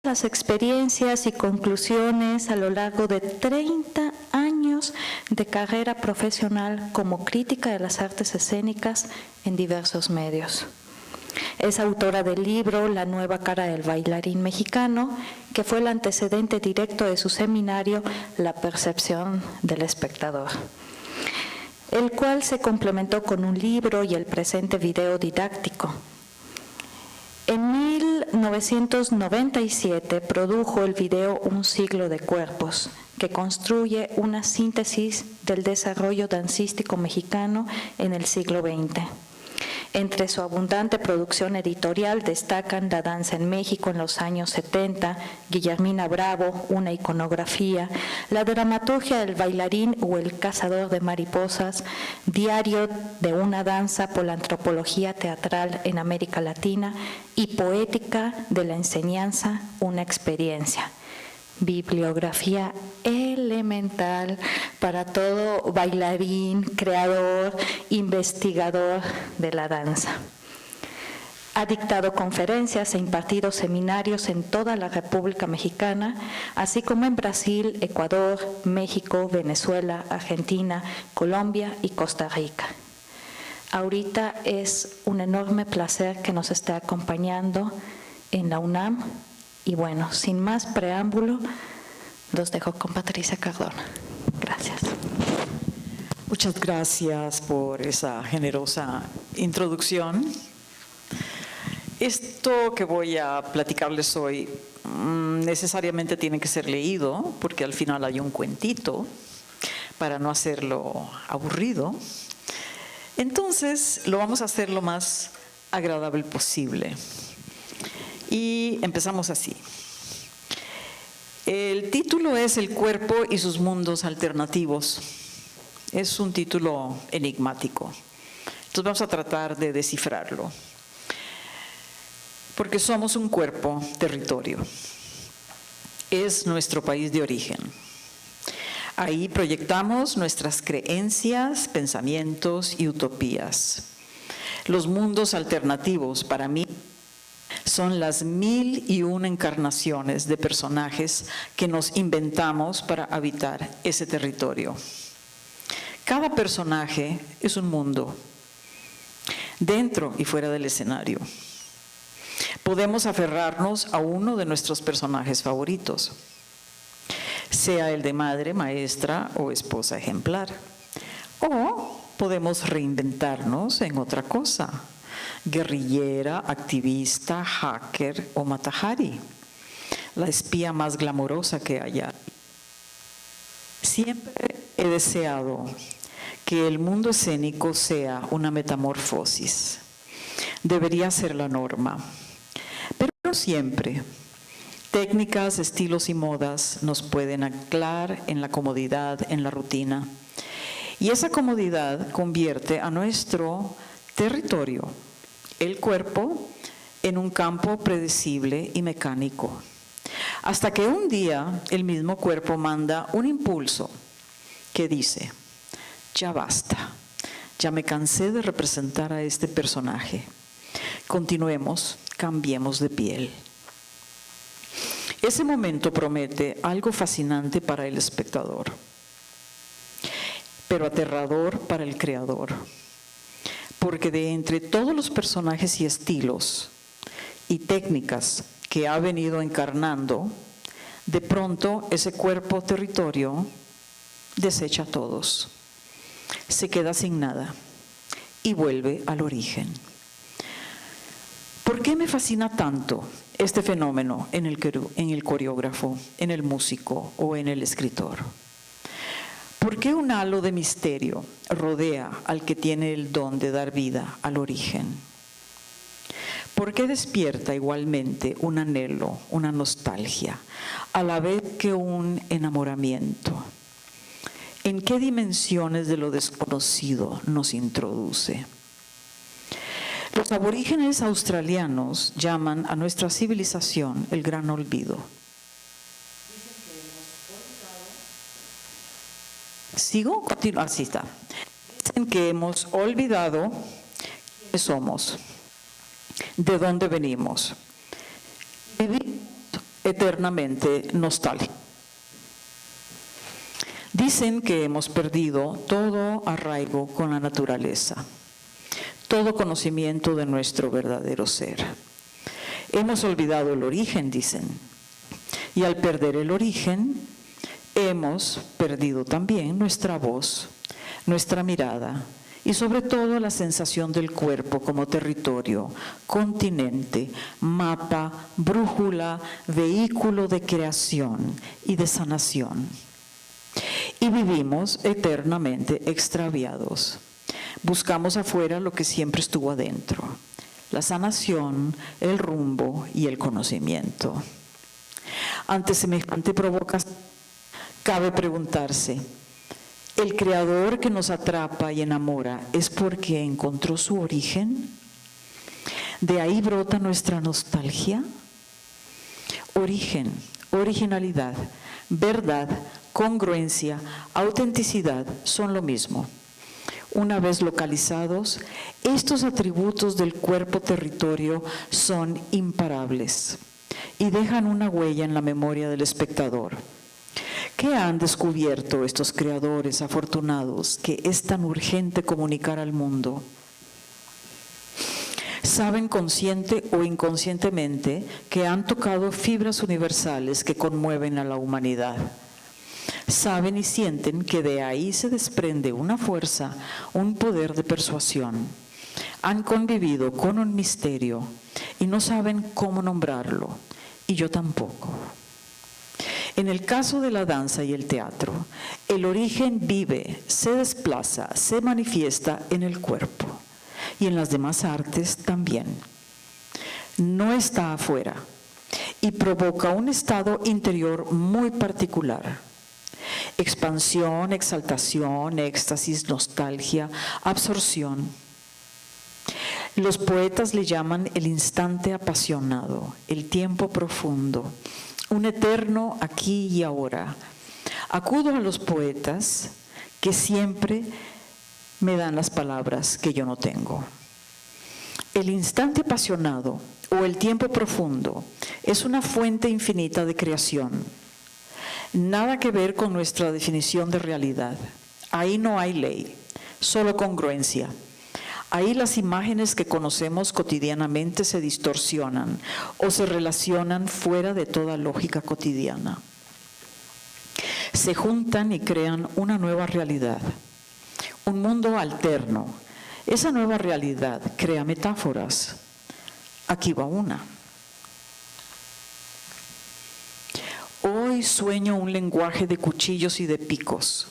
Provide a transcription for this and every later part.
las experiencias y conclusiones a lo largo de 30 años de carrera profesional como crítica de las artes escénicas en diversos medios. Es autora del libro La nueva cara del bailarín mexicano, que fue el antecedente directo de su seminario La percepción del espectador, el cual se complementó con un libro y el presente video didáctico. En 1997 produjo el video Un siglo de cuerpos, que construye una síntesis del desarrollo dancístico mexicano en el siglo XX. Entre su abundante producción editorial destacan La danza en México en los años 70, Guillermina Bravo, una iconografía, La dramaturgia del bailarín o El cazador de mariposas, Diario de una danza por la antropología teatral en América Latina y Poética de la enseñanza, una experiencia. Bibliografía elemental para todo bailarín, creador, investigador de la danza. Ha dictado conferencias e impartido seminarios en toda la República Mexicana, así como en Brasil, Ecuador, México, Venezuela, Argentina, Colombia y Costa Rica. Ahorita es un enorme placer que nos esté acompañando en la UNAM. Y bueno, sin más preámbulo, los dejo con Patricia Cardona. Gracias. Muchas gracias por esa generosa introducción. Esto que voy a platicarles hoy necesariamente tiene que ser leído, porque al final hay un cuentito, para no hacerlo aburrido. Entonces, lo vamos a hacer lo más agradable posible. Y empezamos así. El título es El cuerpo y sus mundos alternativos. Es un título enigmático. Entonces vamos a tratar de descifrarlo. Porque somos un cuerpo, territorio. Es nuestro país de origen. Ahí proyectamos nuestras creencias, pensamientos y utopías. Los mundos alternativos, para mí, son las 1001 encarnaciones de personajes que nos inventamos para habitar ese territorio. Cada personaje es un mundo, dentro y fuera del escenario. Podemos aferrarnos a uno de nuestros personajes favoritos, sea el de madre, maestra o esposa ejemplar. O podemos reinventarnos en otra cosa, guerrillera, activista, hacker o Mata-Hari, la espía más glamorosa que haya. Siempre he deseado que el mundo escénico sea una metamorfosis. Debería ser la norma, pero no siempre. Técnicas, estilos y modas nos pueden anclar en la comodidad, en la rutina. Y esa comodidad convierte a nuestro territorio, el cuerpo, en un campo predecible y mecánico. Hasta que un día el mismo cuerpo manda un impulso que dice: ya basta, ya me cansé de representar a este personaje. Continuemos, cambiemos de piel. Ese momento promete algo fascinante para el espectador, pero aterrador para el creador. Porque de entre todos los personajes y estilos y técnicas que ha venido encarnando, de pronto ese cuerpo territorio desecha a todos, se queda sin nada y vuelve al origen. ¿Por qué me fascina tanto este fenómeno en el coreógrafo, en el músico o en el escritor? ¿Por qué un halo de misterio rodea al que tiene el don de dar vida al origen? ¿Por qué despierta igualmente un anhelo, una nostalgia, a la vez que un enamoramiento? ¿En qué dimensiones de lo desconocido nos introduce? Los aborígenes australianos llaman a nuestra civilización el gran olvido. ¿Sigo? Continúo. Así está. Dicen que hemos olvidado quiénes somos, de dónde venimos. Vivimos eternamente nostálgicos. Dicen que hemos perdido todo arraigo con la naturaleza, todo conocimiento de nuestro verdadero ser. Hemos olvidado el origen, dicen, y al perder el origen, hemos perdido también nuestra voz, nuestra mirada y sobre todo la sensación del cuerpo como territorio, continente, mapa, brújula, vehículo de creación y de sanación. Y vivimos eternamente extraviados. Buscamos afuera lo que siempre estuvo adentro, la sanación, el rumbo y el conocimiento. Ante semejante provocación, cabe preguntarse, ¿el creador que nos atrapa y enamora es porque encontró su origen? ¿De ahí brota nuestra nostalgia? Origen, originalidad, verdad, congruencia, autenticidad son lo mismo. Una vez localizados, estos atributos del cuerpo territorio son imparables y dejan una huella en la memoria del espectador. ¿Qué han descubierto estos creadores afortunados que es tan urgente comunicar al mundo? Saben consciente o inconscientemente que han tocado fibras universales que conmueven a la humanidad. Saben y sienten que de ahí se desprende una fuerza, un poder de persuasión. Han convivido con un misterio y no saben cómo nombrarlo, y yo tampoco. En el caso de la danza y el teatro, el origen vive, se desplaza, se manifiesta en el cuerpo, y en las demás artes también. No está afuera y provoca un estado interior muy particular. Expansión, exaltación, éxtasis, nostalgia, absorción. Los poetas le llaman el instante apasionado, el tiempo profundo, un eterno aquí y ahora. Acudo a los poetas que siempre me dan las palabras que yo no tengo. El instante apasionado o el tiempo profundo es una fuente infinita de creación. Nada que ver con nuestra definición de realidad. Ahí no hay ley, solo congruencia. Ahí las imágenes que conocemos cotidianamente se distorsionan o se relacionan fuera de toda lógica cotidiana. Se juntan y crean una nueva realidad, un mundo alterno. Esa nueva realidad crea metáforas. Aquí va una. Hoy sueño un lenguaje de cuchillos y de picos,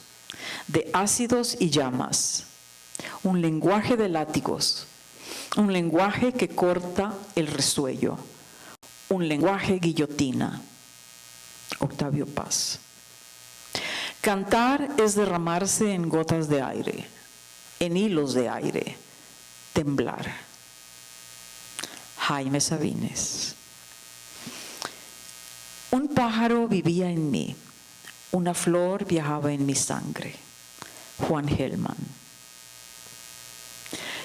de ácidos y llamas, un lenguaje de látigos, un lenguaje que corta el resuello, un lenguaje guillotina. Octavio Paz. Cantar es derramarse en gotas de aire, en hilos de aire, temblar. Jaime Sabines. Un pájaro vivía en mí, una flor viajaba en mi sangre. Juan Gelman.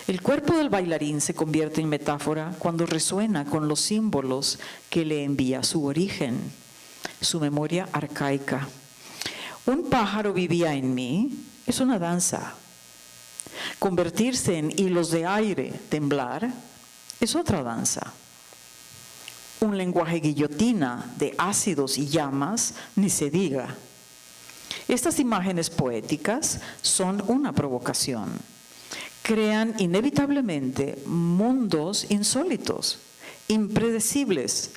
El cuerpo del bailarín se convierte en metáfora cuando resuena con los símbolos que le envía su origen, su memoria arcaica. Un pájaro vivía en mí es una danza. Convertirse en hilos de aire, temblar, es otra danza. Un lenguaje guillotina de ácidos y llamas, ni se diga. Estas imágenes poéticas son una provocación. Crean inevitablemente mundos insólitos, impredecibles.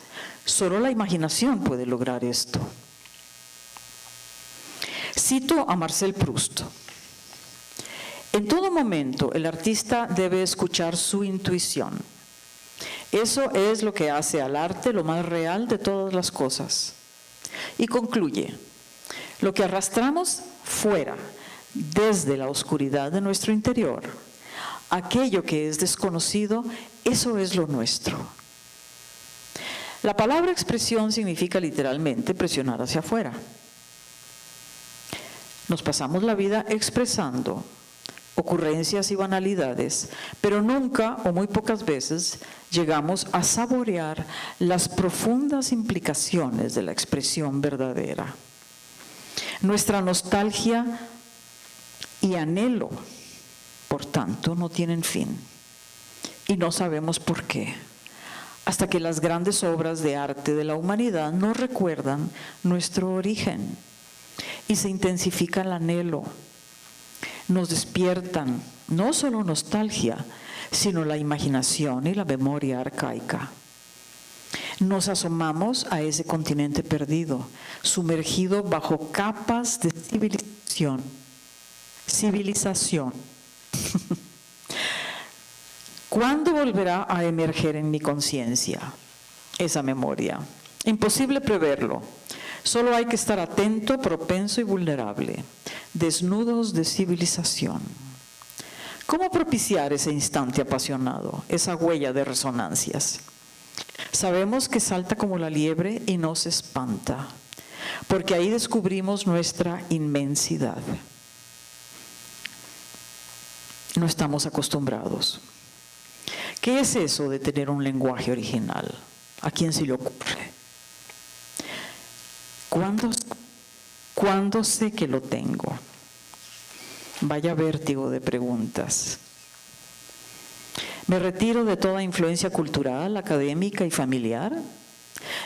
Solo la imaginación puede lograr esto. Cito a Marcel Proust. En todo momento, el artista debe escuchar su intuición. Eso es lo que hace al arte lo más real de todas las cosas. Y concluye, lo que arrastramos fuera, desde la oscuridad de nuestro interior, aquello que es desconocido, eso es lo nuestro. La palabra expresión significa literalmente presionar hacia afuera. Nos pasamos la vida expresando, ocurrencias y banalidades, pero nunca o muy pocas veces llegamos a saborear las profundas implicaciones de la expresión verdadera. Nuestra nostalgia y anhelo, por tanto, no tienen fin, y no sabemos por qué, hasta que las grandes obras de arte de la humanidad nos recuerdan nuestro origen y se intensifica el anhelo. Nos despiertan no solo nostalgia, sino la imaginación y la memoria arcaica. Nos asomamos a ese continente perdido, sumergido bajo capas de civilización. ¿Cuándo volverá a emerger en mi conciencia esa memoria? Imposible preverlo. Solo hay que estar atento, propenso y vulnerable, desnudos de civilización. ¿Cómo propiciar ese instante apasionado, esa huella de resonancias? Sabemos que salta como la liebre y nos espanta, porque ahí descubrimos nuestra inmensidad. No estamos acostumbrados. ¿Qué es eso de tener un lenguaje original? ¿A quién se le ocurre? ¿Cuándo sé que lo tengo? Vaya vértigo de preguntas. ¿Me retiro de toda influencia cultural, académica y familiar?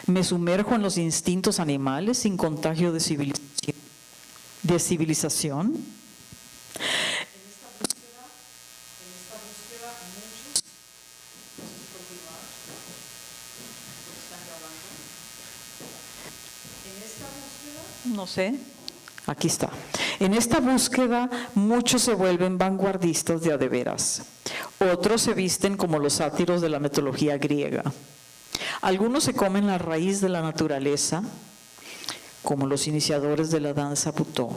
¿Me sumerjo en los instintos animales sin contagio de civilización? No sé, aquí está. En esta búsqueda muchos se vuelven vanguardistas de a de veras. Otros se visten como los sátiros de la mitología griega. Algunos se comen la raíz de la naturaleza, como los iniciadores de la danza Butó.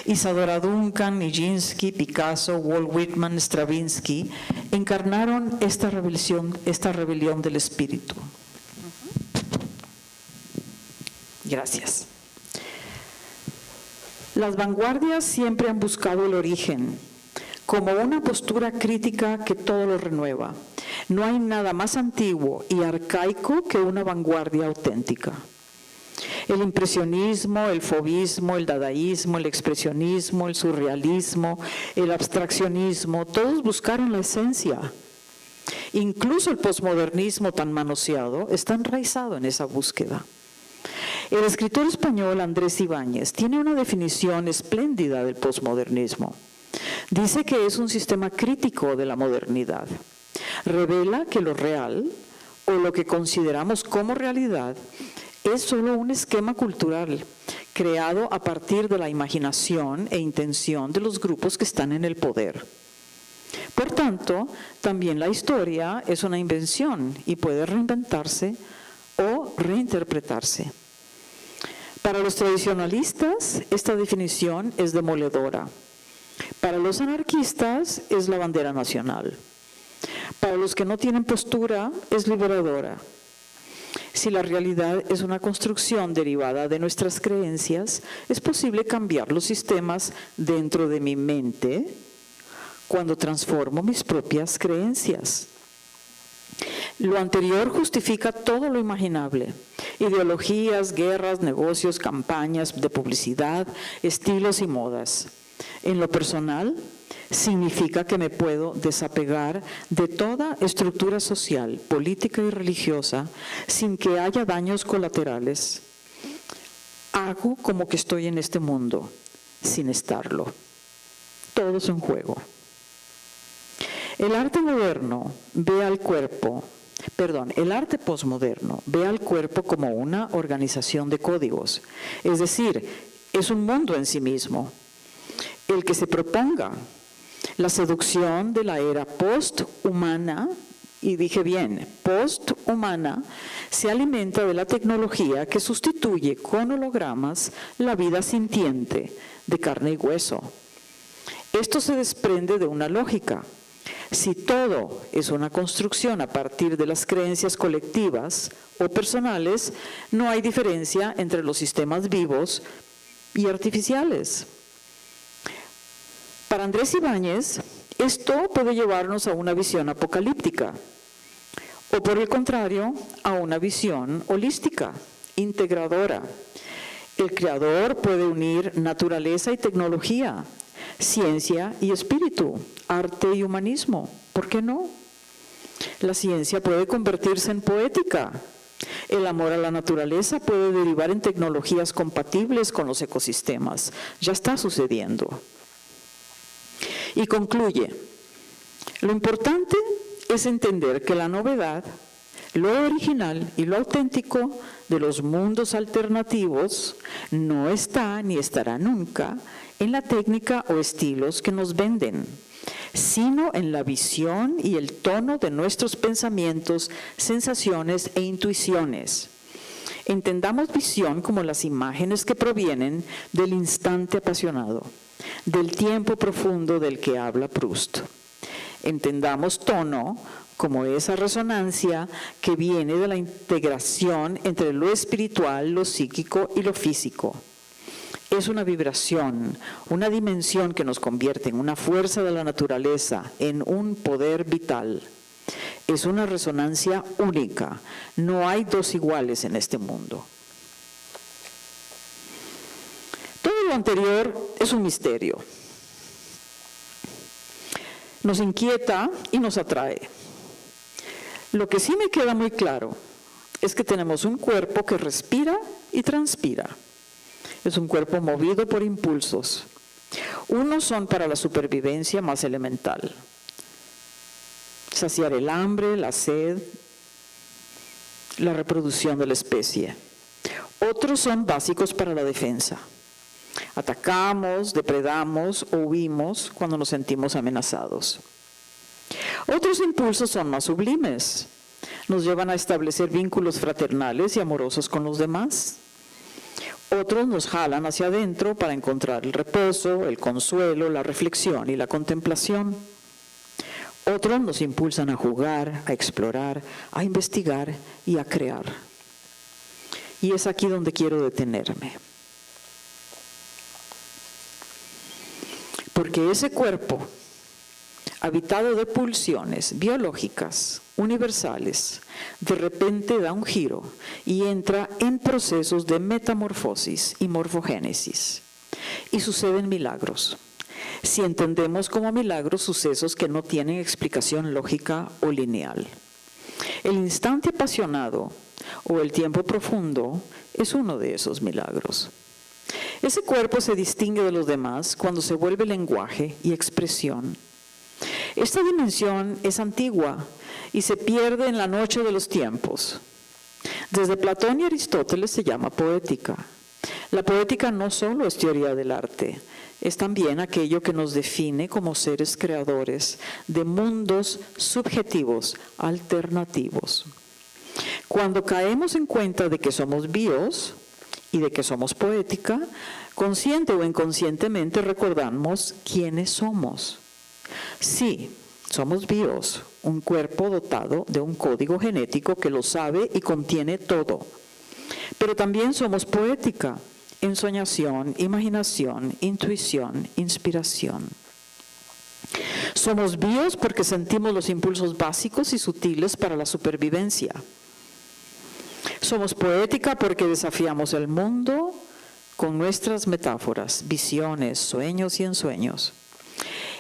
Isadora Duncan, Nijinsky, Picasso, Walt Whitman, Stravinsky encarnaron esta rebelión del espíritu. Gracias. Las vanguardias siempre han buscado el origen, como una postura crítica que todo lo renueva. No hay nada más antiguo y arcaico que una vanguardia auténtica. El impresionismo, el fauvismo, el dadaísmo, el expresionismo, el surrealismo, el abstraccionismo, todos buscaron la esencia. Incluso el posmodernismo tan manoseado está enraizado en esa búsqueda. El escritor español Andrés Ibáñez tiene una definición espléndida del posmodernismo. Dice que es un sistema crítico de la modernidad. Revela que lo real, o lo que consideramos como realidad, es solo un esquema cultural creado a partir de la imaginación e intención de los grupos que están en el poder. Por tanto, también la historia es una invención y puede reinventarse o reinterpretarse. Para los tradicionalistas, esta definición es demoledora. Para los anarquistas, es la bandera nacional. Para los que no tienen postura, es liberadora. Si la realidad es una construcción derivada de nuestras creencias, es posible cambiar los sistemas dentro de mi mente cuando transformo mis propias creencias. Lo anterior justifica todo lo imaginable: ideologías, guerras, negocios, campañas de publicidad, estilos y modas. En lo personal, significa que me puedo desapegar de toda estructura social, política y religiosa sin que haya daños colaterales. Hago como que estoy en este mundo, sin estarlo. Todo es un juego. El arte posmoderno ve al cuerpo como una organización de códigos, es decir, es un mundo en sí mismo. El que se proponga la seducción de la era posthumana, y dije bien, posthumana, se alimenta de la tecnología que sustituye con hologramas la vida sintiente de carne y hueso. Esto se desprende de una lógica. Si todo es una construcción a partir de las creencias colectivas o personales, no hay diferencia entre los sistemas vivos y artificiales. Para Andrés Ibáñez, esto puede llevarnos a una visión apocalíptica, o por el contrario, a una visión holística, integradora. El creador puede unir naturaleza y tecnología, ciencia y espíritu, arte y humanismo. ¿Por qué no? La ciencia puede convertirse en poética. El amor a la naturaleza puede derivar en tecnologías compatibles con los ecosistemas. Ya está sucediendo. Y concluye, lo importante es entender que la novedad, lo original y lo auténtico de los mundos alternativos no está ni estará nunca en la técnica o estilos que nos venden, sino en la visión y el tono de nuestros pensamientos, sensaciones e intuiciones. Entendamos visión como las imágenes que provienen del instante apasionado, del tiempo profundo del que habla Proust. Entendamos tono como esa resonancia que viene de la integración entre lo espiritual, lo psíquico y lo físico. Es una vibración, una dimensión que nos convierte en una fuerza de la naturaleza, en un poder vital. Es una resonancia única. No hay dos iguales en este mundo. Todo lo anterior es un misterio. Nos inquieta y nos atrae. Lo que sí me queda muy claro es que tenemos un cuerpo que respira y transpira. Es un cuerpo movido por impulsos. Unos son para la supervivencia más elemental. Saciar el hambre, la sed, la reproducción de la especie. Otros son básicos para la defensa. Atacamos, depredamos o huimos cuando nos sentimos amenazados. Otros impulsos son más sublimes. Nos llevan a establecer vínculos fraternales y amorosos con los demás. Otros nos jalan hacia adentro para encontrar el reposo, el consuelo, la reflexión y la contemplación. Otros nos impulsan a jugar, a explorar, a investigar y a crear. Y es aquí donde quiero detenerme. Porque ese cuerpo, habitado de pulsiones biológicas, universales, de repente da un giro y entra en procesos de metamorfosis y morfogénesis. Y suceden milagros. Si entendemos como milagros sucesos que no tienen explicación lógica o lineal. El instante apasionado o el tiempo profundo es uno de esos milagros. Ese cuerpo se distingue de los demás cuando se vuelve lenguaje y expresión. Esta dimensión es antigua y se pierde en la noche de los tiempos. Desde Platón y Aristóteles se llama poética. La poética no solo es teoría del arte, es también aquello que nos define como seres creadores de mundos subjetivos, alternativos. Cuando caemos en cuenta de que somos bios y de que somos poética, consciente o inconscientemente recordamos quiénes somos. Sí, somos bios, un cuerpo dotado de un código genético que lo sabe y contiene todo. Pero también somos poética, ensoñación, imaginación, intuición, inspiración. Somos bios porque sentimos los impulsos básicos y sutiles para la supervivencia. Somos poética porque desafiamos el mundo con nuestras metáforas, visiones, sueños y ensueños.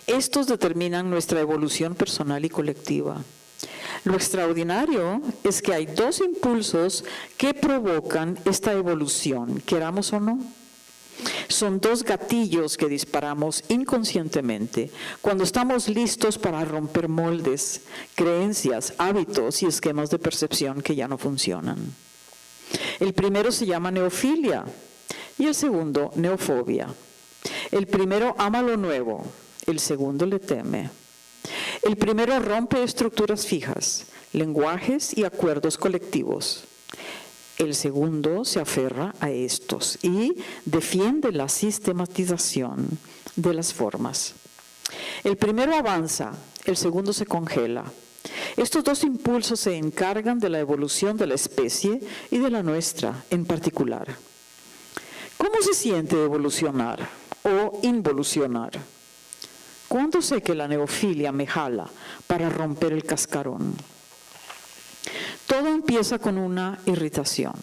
Estos determinan nuestra evolución personal y colectiva. Lo extraordinario es que hay dos impulsos que provocan esta evolución, queramos o no. Son dos gatillos que disparamos inconscientemente cuando estamos listos para romper moldes, creencias, hábitos y esquemas de percepción que ya no funcionan. El primero se llama neofilia y el segundo neofobia. El primero ama lo nuevo, el segundo le teme. El primero rompe estructuras fijas, lenguajes y acuerdos colectivos. El segundo se aferra a estos y defiende la sistematización de las formas. El primero avanza, el segundo se congela. Estos dos impulsos se encargan de la evolución de la especie y de la nuestra en particular. ¿Cómo se siente evolucionar o involucionar? ¿Cuándo sé que la neofilia me jala para romper el cascarón? Todo empieza con una irritación,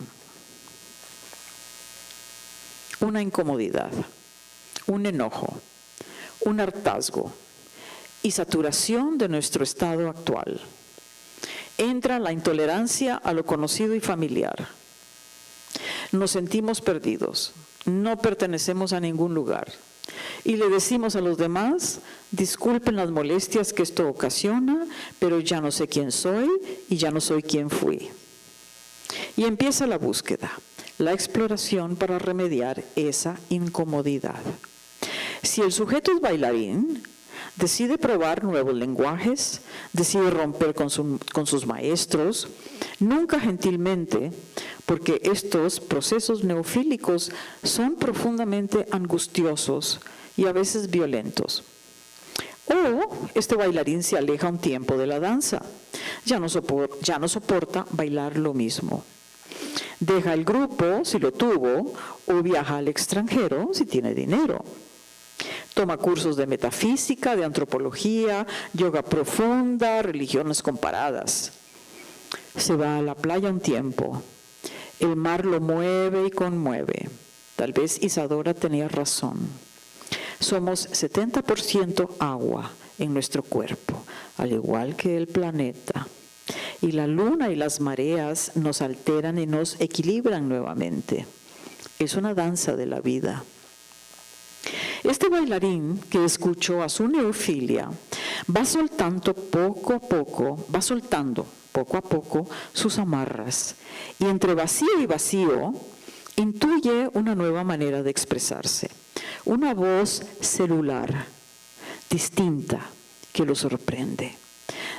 una incomodidad, un enojo, un hartazgo y saturación de nuestro estado actual. Entra la intolerancia a lo conocido y familiar. Nos sentimos perdidos, no pertenecemos a ningún lugar. Y le decimos a los demás, disculpen las molestias que esto ocasiona, pero ya no sé quién soy y ya no soy quien fui. Y empieza la búsqueda, la exploración para remediar esa incomodidad. Si el sujeto es bailarín, decide probar nuevos lenguajes, decide romper con sus maestros, nunca gentilmente, porque estos procesos neofílicos son profundamente angustiosos y a veces violentos. O este bailarín se aleja un tiempo de la danza, ya no soporta bailar lo mismo. Deja el grupo, si lo tuvo, o viaja al extranjero, si tiene dinero. Toma cursos de metafísica, de antropología, yoga profunda, religiones comparadas. Se va a la playa un tiempo. El mar lo mueve y conmueve. Tal vez Isadora tenía razón. Somos 70% agua en nuestro cuerpo, al igual que el planeta. Y la luna y las mareas nos alteran y nos equilibran nuevamente. Es una danza de la vida. Este bailarín que escuchó a su neofilia va soltando poco a poco sus amarras, y entre vacío y vacío intuye una nueva manera de expresarse, una voz celular, distinta, que lo sorprende.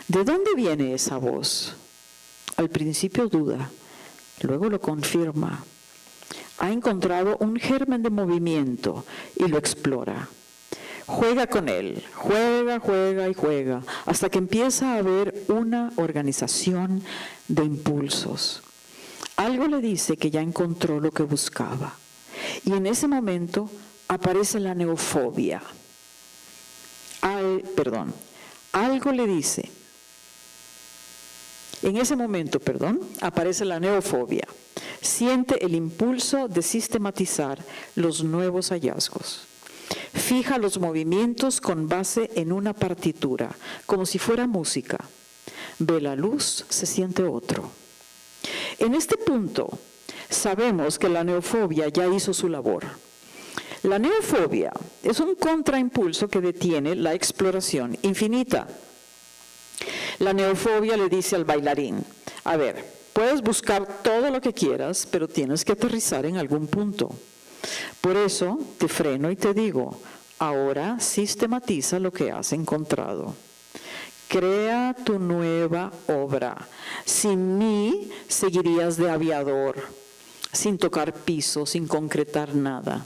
¿De dónde viene esa voz? Al principio duda, luego lo confirma. Ha encontrado un germen de movimiento y lo explora. Juega con él, juega, hasta que empieza a haber una organización de impulsos. Algo le dice que ya encontró lo que buscaba. Y en ese momento aparece la neofobia. Algo le dice. En ese momento, aparece la neofobia. Siente el impulso de sistematizar los nuevos hallazgos. Fija los movimientos con base en una partitura, como si fuera música. Ve la luz, se siente otro. En este punto, sabemos que la neofobia ya hizo su labor. La neofobia es un contraimpulso que detiene la exploración infinita. La neofobia le dice al bailarín, a ver, puedes buscar todo lo que quieras, pero tienes que aterrizar en algún punto. Por eso te freno y te digo, ahora sistematiza lo que has encontrado. Crea tu nueva obra. Sin mí seguirías de aviador, sin tocar piso, sin concretar nada.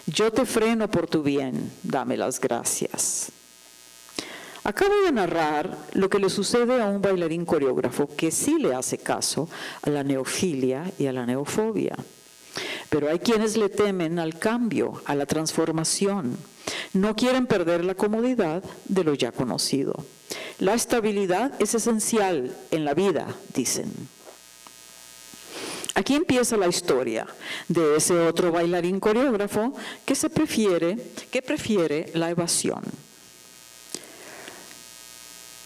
Yo te freno por tu bien, dame las gracias. Acabo de narrar lo que le sucede a un bailarín coreógrafo que sí le hace caso a la neofilia y a la neofobia. Pero hay quienes le temen al cambio, a la transformación. No quieren perder la comodidad de lo ya conocido. La estabilidad es esencial en la vida, dicen. Aquí empieza la historia de ese otro bailarín coreógrafo que prefiere la evasión.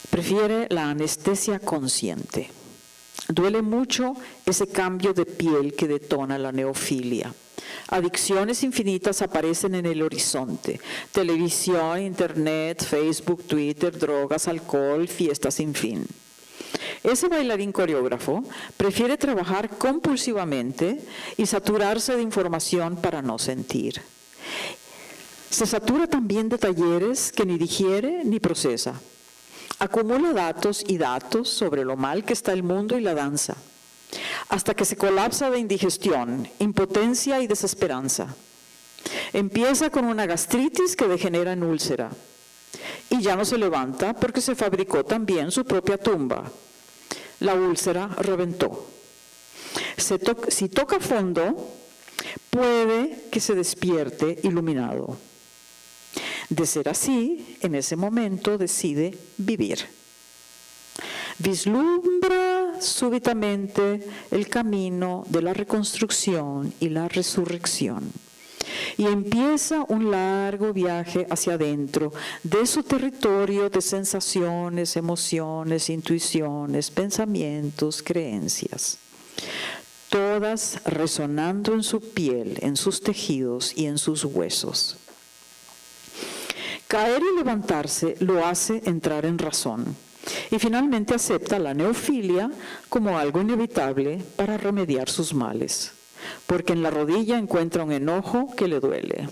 Prefiere la anestesia consciente. Duele mucho ese cambio de piel que detona la neofilia. Adicciones infinitas aparecen en el horizonte. Televisión, internet, Facebook, Twitter, drogas, alcohol, fiestas sin fin. Ese bailarín coreógrafo prefiere trabajar compulsivamente y saturarse de información para no sentir. Se satura también de talleres que ni digiere ni procesa. Acumula datos y datos sobre lo mal que está el mundo y la danza, hasta que se colapsa de indigestión, impotencia y desesperanza. Empieza con una gastritis que degenera en úlcera y ya no se levanta porque se fabricó también su propia tumba. La úlcera reventó. Si toca fondo, puede que se despierte iluminado. De ser así, en ese momento decide vivir. Vislumbra súbitamente el camino de la reconstrucción y la resurrección. Y empieza un largo viaje hacia adentro de su territorio de sensaciones, emociones, intuiciones, pensamientos, creencias. Todas resonando en su piel, en sus tejidos y en sus huesos. Caer y levantarse lo hace entrar en razón y finalmente acepta la neofilia como algo inevitable para remediar sus males, porque en la rodilla encuentra un enojo que le duele,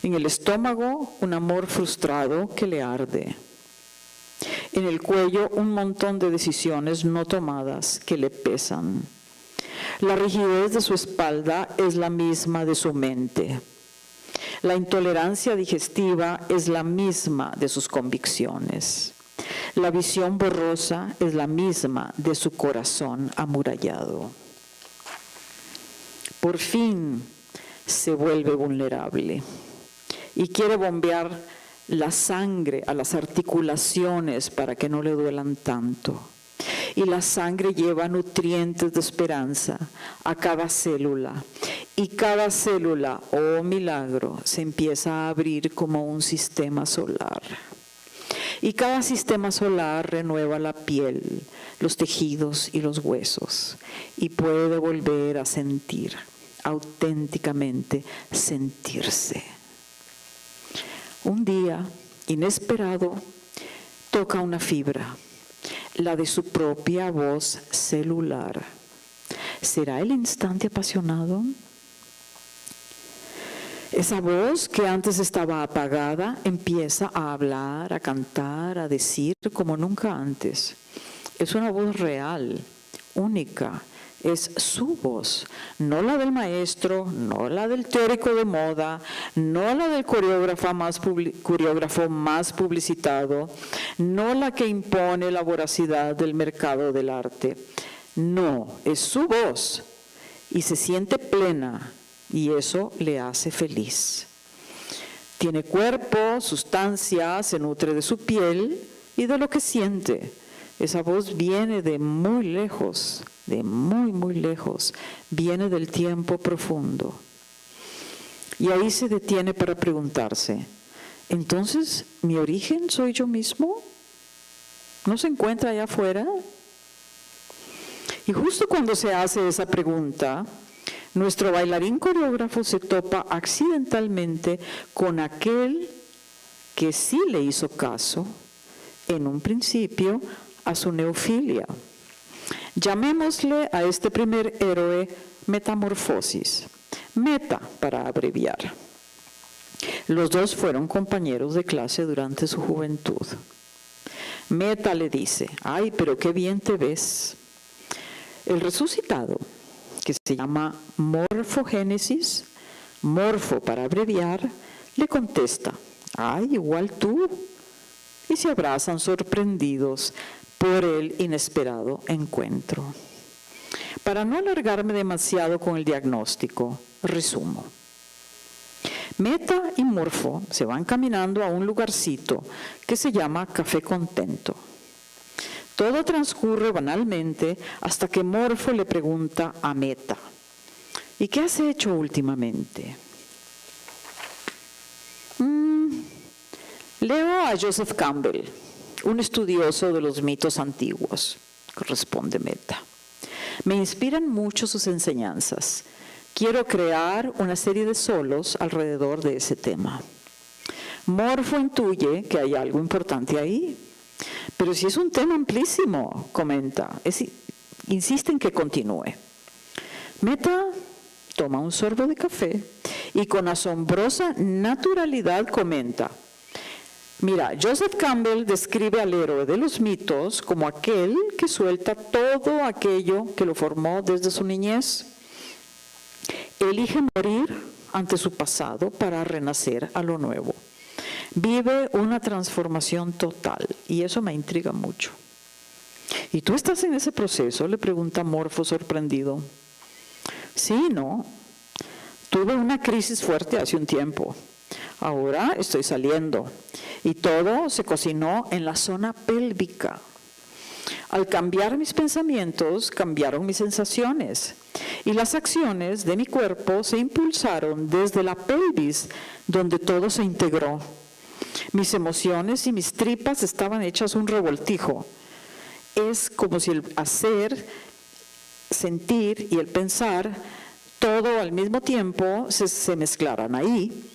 en el estómago un amor frustrado que le arde, en el cuello un montón de decisiones no tomadas que le pesan. La rigidez de su espalda es la misma de su mente. La intolerancia digestiva es la misma de sus convicciones. La visión borrosa es la misma de su corazón amurallado. Por fin se vuelve vulnerable y quiere bombear la sangre a las articulaciones para que no le duelan tanto. Y la sangre lleva nutrientes de esperanza a cada célula. Y cada célula, oh milagro, se empieza a abrir como un sistema solar. Y cada sistema solar renueva la piel, los tejidos y los huesos. Y puede volver a sentir, auténticamente sentirse. Un día, inesperado, toca una fibra, la de su propia voz celular. ¿Será el instante apasionado? Esa voz que antes estaba apagada empieza a hablar, a cantar, a decir como nunca antes. Es una voz real, única. Es su voz, no la del maestro, no la del teórico de moda, no la del coreógrafo más publicitado, no la que impone la voracidad del mercado del arte. No, es su voz y se siente plena y eso le hace feliz. Tiene cuerpo, sustancia, se nutre de su piel y de lo que siente. Esa voz viene de muy lejos, de muy, muy lejos, viene del tiempo profundo. Y ahí se detiene para preguntarse, ¿entonces mi origen soy yo mismo? ¿No se encuentra allá afuera? Y justo cuando se hace esa pregunta, nuestro bailarín coreógrafo se topa accidentalmente con aquel que sí le hizo caso, en un principio, a su neofilia. Llamémosle a este primer héroe Metamorfosis, Meta para abreviar. Los dos fueron compañeros de clase durante su juventud. Meta le dice, ¡ay, pero qué bien te ves! El resucitado, que se llama Morfogénesis, Morfo para abreviar, le contesta, ¡ay, igual tú! Y se abrazan sorprendidos por el inesperado encuentro. Para no alargarme demasiado con el diagnóstico, resumo. Meta y Morfo se van caminando a un lugarcito que se llama Café Contento. Todo transcurre banalmente hasta que Morfo le pregunta a Meta, ¿y qué has hecho últimamente? Leo a Joseph Campbell, un estudioso de los mitos antiguos, responde Meta. Me inspiran mucho sus enseñanzas. Quiero crear una serie de solos alrededor de ese tema. Morfo intuye que hay algo importante ahí, pero si es un tema amplísimo, comenta, insiste en que continúe. Meta toma un sorbo de café y con asombrosa naturalidad comenta, mira, Joseph Campbell describe al héroe de los mitos como aquel que suelta todo aquello que lo formó desde su niñez. Elige morir ante su pasado para renacer a lo nuevo. Vive una transformación total y eso me intriga mucho. ¿Y tú estás en ese proceso?, le pregunta Morfo sorprendido. Sí, no. Tuve una crisis fuerte hace un tiempo. Ahora estoy saliendo y todo se cocinó en la zona pélvica. Al cambiar mis pensamientos, cambiaron mis sensaciones y las acciones de mi cuerpo se impulsaron desde la pelvis, donde todo se integró. Mis emociones y mis tripas estaban hechas un revoltijo. Es como si el hacer, sentir y el pensar, todo al mismo tiempo se mezclaran ahí,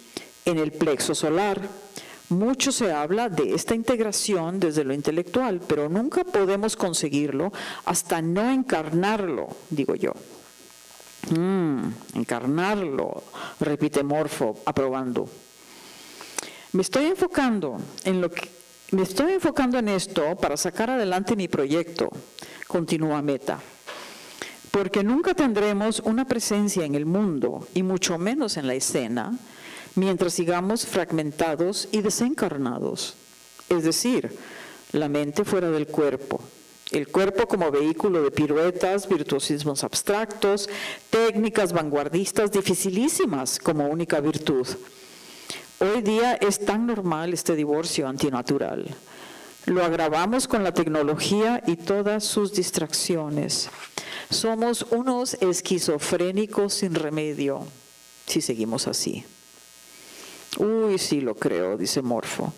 en el plexo solar. Mucho se habla de esta integración desde lo intelectual, pero nunca podemos conseguirlo hasta no encarnarlo, digo yo. Encarnarlo, repite Morfo, aprobando. Me estoy enfocando en esto para sacar adelante mi proyecto, continúa Meta, porque nunca tendremos una presencia en el mundo, y mucho menos en la escena, mientras sigamos fragmentados y desencarnados, es decir, la mente fuera del cuerpo, el cuerpo como vehículo de piruetas, virtuosismos abstractos, técnicas vanguardistas dificilísimas como única virtud. Hoy día es tan normal este divorcio antinatural. Lo agravamos con la tecnología y todas sus distracciones. Somos unos esquizofrénicos sin remedio si seguimos así. Uy, sí lo creo, dice Morfo.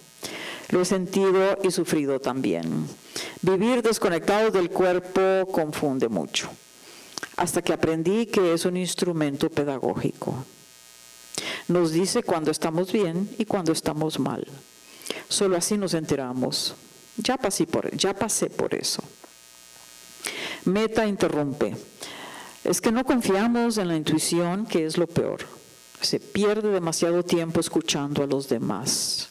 Lo he sentido y sufrido también. Vivir desconectados del cuerpo confunde mucho, hasta que aprendí que es un instrumento pedagógico. Nos dice cuando estamos bien y cuando estamos mal. Solo así nos enteramos. Ya pasé por eso. Meta interrumpe. Es que no confiamos en la intuición, que es lo peor. Se pierde demasiado tiempo escuchando a los demás.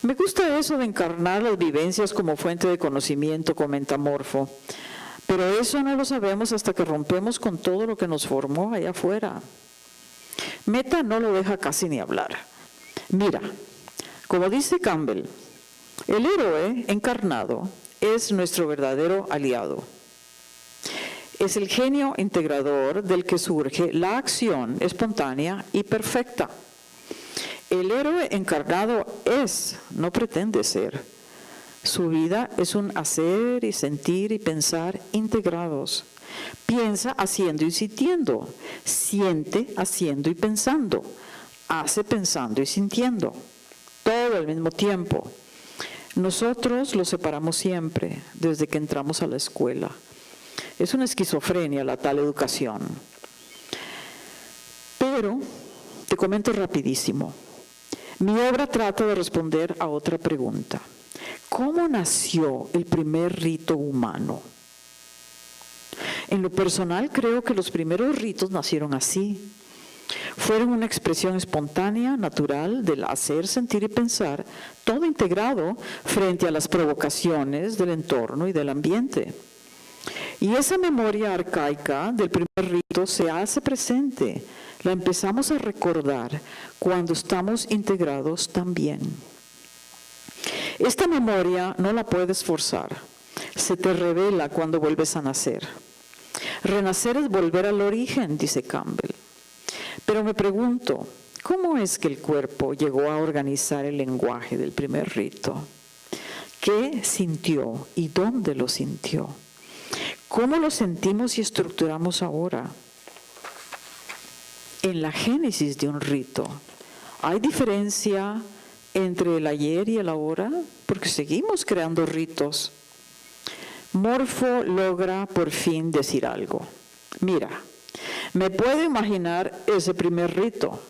Me gusta eso de encarnar las vivencias como fuente de conocimiento, comenta Morfo. Pero eso no lo sabemos hasta que rompemos con todo lo que nos formó allá afuera. Meta no lo deja casi ni hablar. Mira, como dice Campbell, el héroe encarnado es nuestro verdadero aliado. Es el genio integrador del que surge la acción espontánea y perfecta. El héroe encarnado es, no pretende ser. Su vida es un hacer y sentir y pensar integrados. Piensa haciendo y sintiendo, siente haciendo y pensando, hace pensando y sintiendo, todo al mismo tiempo. Nosotros lo separamos siempre, desde que entramos a la escuela. Es una esquizofrenia la tal educación. Pero, te comento rapidísimo, mi obra trata de responder a otra pregunta. ¿Cómo nació el primer rito humano? En lo personal, creo que los primeros ritos nacieron así. Fueron una expresión espontánea, natural, del hacer, sentir y pensar, todo integrado frente a las provocaciones del entorno y del ambiente. Y esa memoria arcaica del primer rito se hace presente, la empezamos a recordar cuando estamos integrados también. Esta memoria no la puedes forzar, se te revela cuando vuelves a nacer. Renacer es volver al origen, dice Campbell. Pero me pregunto, ¿cómo es que el cuerpo llegó a organizar el lenguaje del primer rito? ¿Qué sintió y dónde lo sintió? ¿Cómo lo sentimos y estructuramos ahora? En la génesis de un rito, ¿hay diferencia entre el ayer y el ahora? Porque seguimos creando ritos. Morfo logra por fin decir algo. Mira, me puedo imaginar ese primer rito,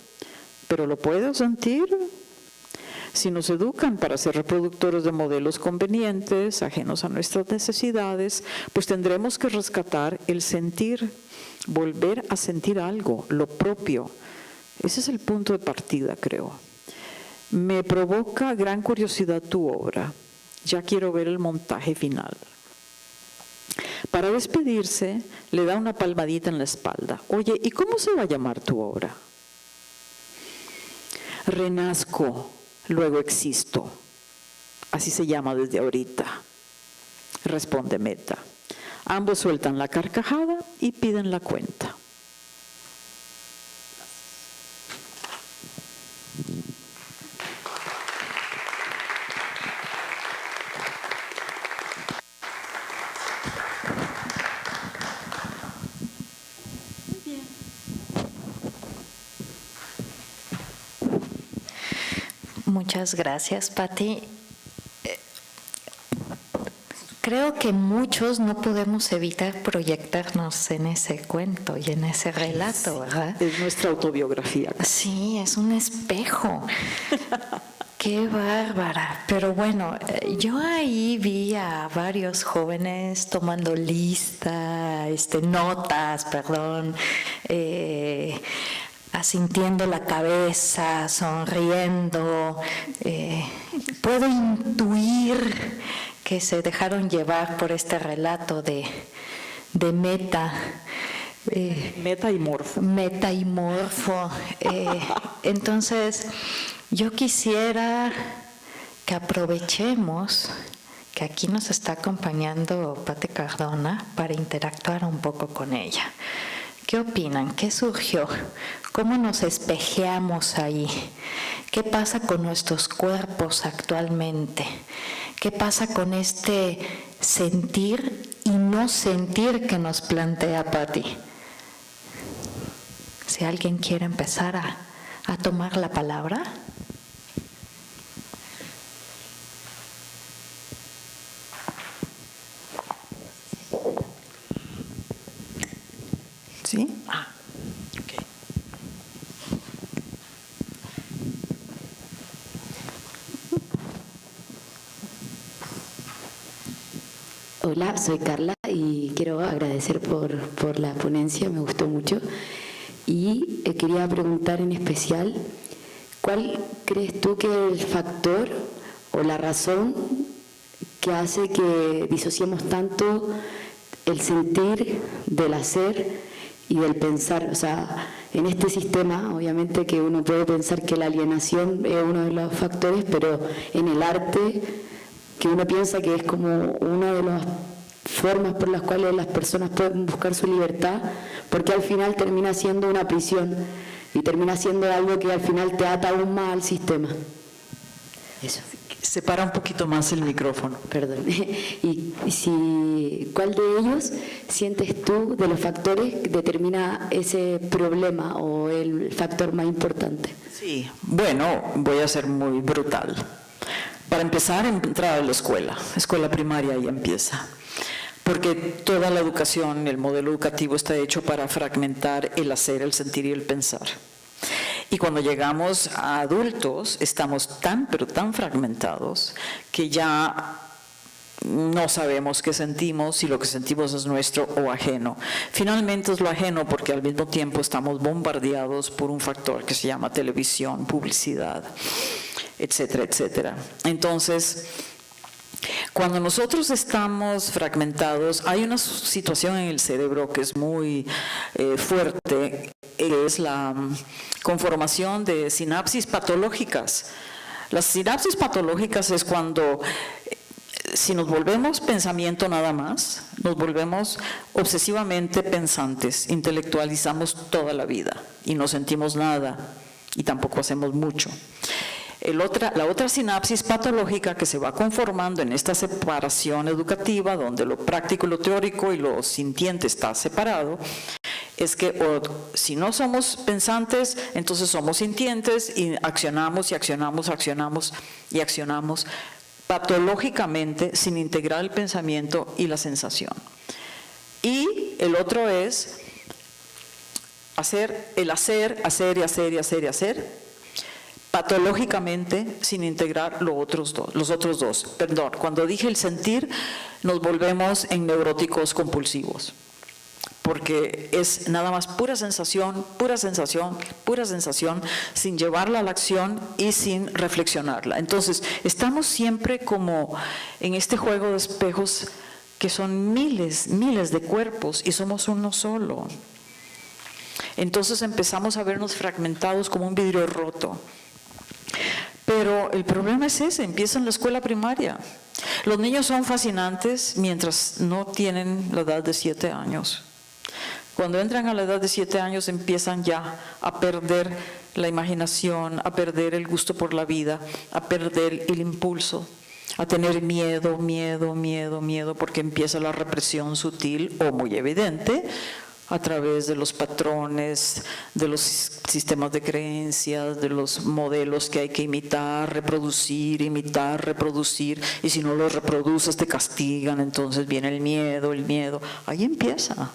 pero ¿lo puedo sentir? Si nos educan para ser reproductores de modelos convenientes, ajenos a nuestras necesidades, pues tendremos que rescatar el sentir, volver a sentir algo, lo propio. Ese es el punto de partida, creo. Me provoca gran curiosidad tu obra. Ya quiero ver el montaje final. Para despedirse, le da una palmadita en la espalda. Oye, ¿y cómo se va a llamar tu obra? Renazco, luego existo. Así se llama desde ahorita, responde Meta. Ambos sueltan la carcajada y piden la cuenta. Muchas gracias, Patti. Creo que muchos no podemos evitar proyectarnos en ese cuento y en ese relato, ¿verdad? Es nuestra autobiografía. Sí, es un espejo. ¡Qué bárbara! Pero bueno, yo ahí vi a varios jóvenes tomando notas, asintiendo la cabeza, sonriendo. Puedo intuir que se dejaron llevar por este relato de meta. Meta y morfo. Meta y morfo. Entonces, yo quisiera que aprovechemos que aquí nos está acompañando Patti Cardona para interactuar un poco con ella. ¿Qué opinan? ¿Qué surgió? ¿Cómo nos espejeamos ahí? ¿Qué pasa con nuestros cuerpos actualmente? ¿Qué pasa con este sentir y no sentir que nos plantea Patti? Si alguien quiere empezar a tomar la palabra. ¿Sí? Ok. Hola, soy Carla y quiero agradecer por la ponencia, me gustó mucho. Y quería preguntar en especial, ¿cuál crees tú que es el factor o la razón que hace que disociemos tanto el sentir del hacer y del pensar? O sea, en este sistema, obviamente que uno puede pensar que la alienación es uno de los factores, pero en el arte, que uno piensa que es como una de las formas por las cuales las personas pueden buscar su libertad, porque al final termina siendo una prisión y termina siendo algo que al final te ata aún más al sistema. Eso. Separa un poquito más el micrófono. Perdón. ¿Cuál de ellos sientes tú de los factores que determina ese problema o el factor más importante? Sí, bueno, voy a ser muy brutal. Para empezar, entrar a la escuela primaria ya empieza. Porque toda la educación, el modelo educativo está hecho para fragmentar el hacer, el sentir y el pensar. Y cuando llegamos a adultos, estamos pero tan fragmentados que ya no sabemos qué sentimos, si lo que sentimos es nuestro o ajeno. Finalmente es lo ajeno porque al mismo tiempo estamos bombardeados por un factor que se llama televisión, publicidad, etcétera, etcétera. Entonces, cuando nosotros estamos fragmentados, hay una situación en el cerebro que es muy fuerte, es la conformación de sinapsis patológicas. Las sinapsis patológicas es cuando, si nos volvemos pensamiento nada más, nos volvemos obsesivamente pensantes, intelectualizamos toda la vida y no sentimos nada y tampoco hacemos mucho. La otra sinapsis patológica que se va conformando en esta separación educativa, donde lo práctico, lo teórico y lo sintiente está separado, es que si no somos pensantes, entonces somos sintientes y accionamos y accionamos, accionamos y accionamos patológicamente sin integrar el pensamiento y la sensación. Y el otro es hacer y hacer, patológicamente sin integrar los otros dos. Perdón, cuando dije el sentir, nos volvemos en neuróticos compulsivos, porque es nada más pura sensación, sin llevarla a la acción y sin reflexionarla. Entonces, estamos siempre como en este juego de espejos que son miles de cuerpos y somos uno solo. Entonces empezamos a vernos fragmentados como un vidrio roto. Pero el problema es ese, empieza en la escuela primaria. Los niños son fascinantes mientras no tienen la edad de 7 años. Cuando entran a la edad de 7 años empiezan ya a perder la imaginación, a perder el gusto por la vida, a perder el impulso, a tener miedo, porque empieza la represión sutil o muy evidente a través de los patrones, de los sistemas de creencias, de los modelos que hay que imitar, reproducir, y si no los reproduces te castigan, entonces viene el miedo, ahí empieza.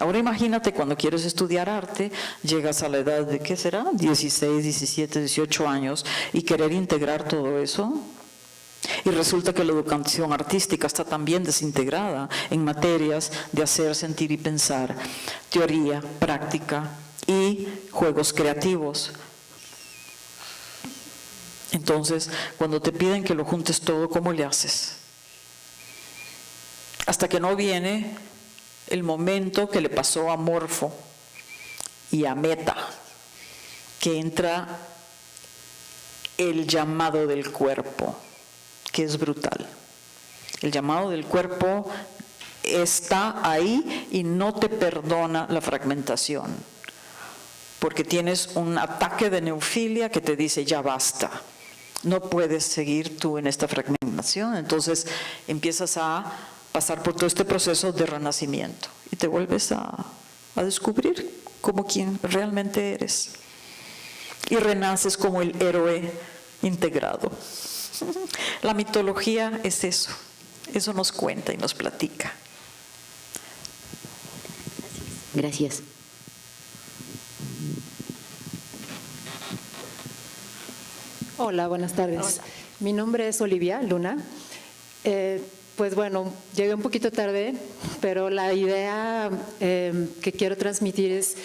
Ahora imagínate cuando quieres estudiar arte, llegas a la edad de, ¿qué será? 16, 17, 18 años, y querer integrar todo eso. Y resulta que la educación artística está también desintegrada en materias de hacer, sentir y pensar, teoría, práctica y juegos creativos. Entonces, cuando te piden que lo juntes todo, ¿cómo le haces? Hasta que no viene el momento que le pasó a Morfo y a Meta, que entra el llamado del cuerpo, que es brutal. El llamado del cuerpo está ahí y no te perdona la fragmentación, porque tienes un ataque de neofilia que te dice ya basta, no puedes seguir tú en esta fragmentación. Entonces empiezas a pasar por todo este proceso de renacimiento y te vuelves a descubrir como quien realmente eres y renaces como el héroe integrado. La mitología es eso, eso nos cuenta y nos platica. Gracias. Hola, buenas tardes. Hola. Mi nombre es Olivia Luna. Pues bueno, llegué un poquito tarde, pero la idea que quiero transmitir es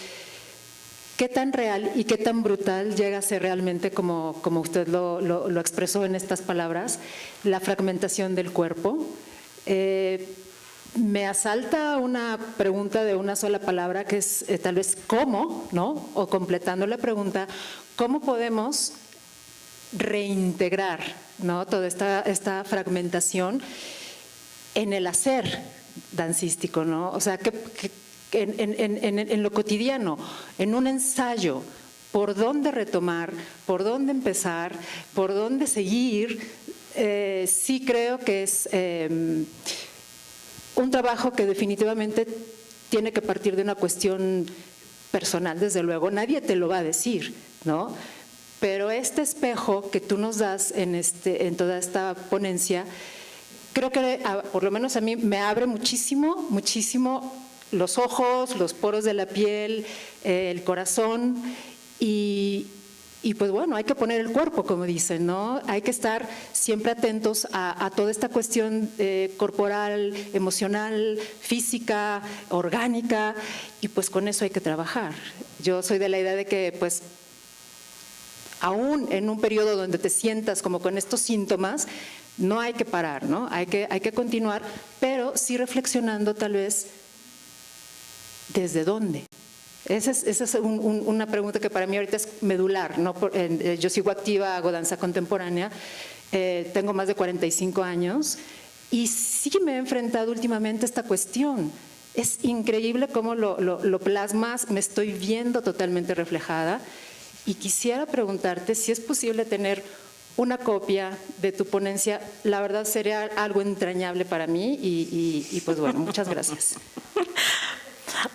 qué tan real y qué tan brutal llega a ser realmente, como usted lo expresó en estas palabras, la fragmentación del cuerpo. Me asalta una pregunta de una sola palabra que es tal vez cómo, ¿no? O completando la pregunta, ¿cómo podemos reintegrar, ¿no?, toda esta fragmentación en el hacer dancístico, ¿no? O sea, que en lo cotidiano, en un ensayo, por dónde retomar, por dónde empezar, por dónde seguir. Sí creo que es un trabajo que definitivamente tiene que partir de una cuestión personal, desde luego. Nadie te lo va a decir, ¿no? Pero este espejo que tú nos das en toda esta ponencia, creo que por lo menos a mí me abre muchísimo, muchísimo los ojos, los poros de la piel, el corazón y pues bueno, hay que poner el cuerpo, como dicen, ¿no? Hay que estar siempre atentos a toda esta cuestión corporal, emocional, física, orgánica, y pues con eso hay que trabajar. Yo soy de la idea de que pues aún en un periodo donde te sientas como con estos síntomas, no hay que parar, ¿no? Hay que continuar, pero sí reflexionando tal vez desde dónde. Esa es una pregunta que para mí ahorita es medular, ¿no? Yo sigo activa, hago danza contemporánea, tengo más de 45 años y sí me he enfrentado últimamente a esta cuestión. Es increíble cómo lo plasmas, me estoy viendo totalmente reflejada. Y quisiera preguntarte si es posible tener una copia de tu ponencia. La verdad sería algo entrañable para mí y pues bueno, muchas gracias.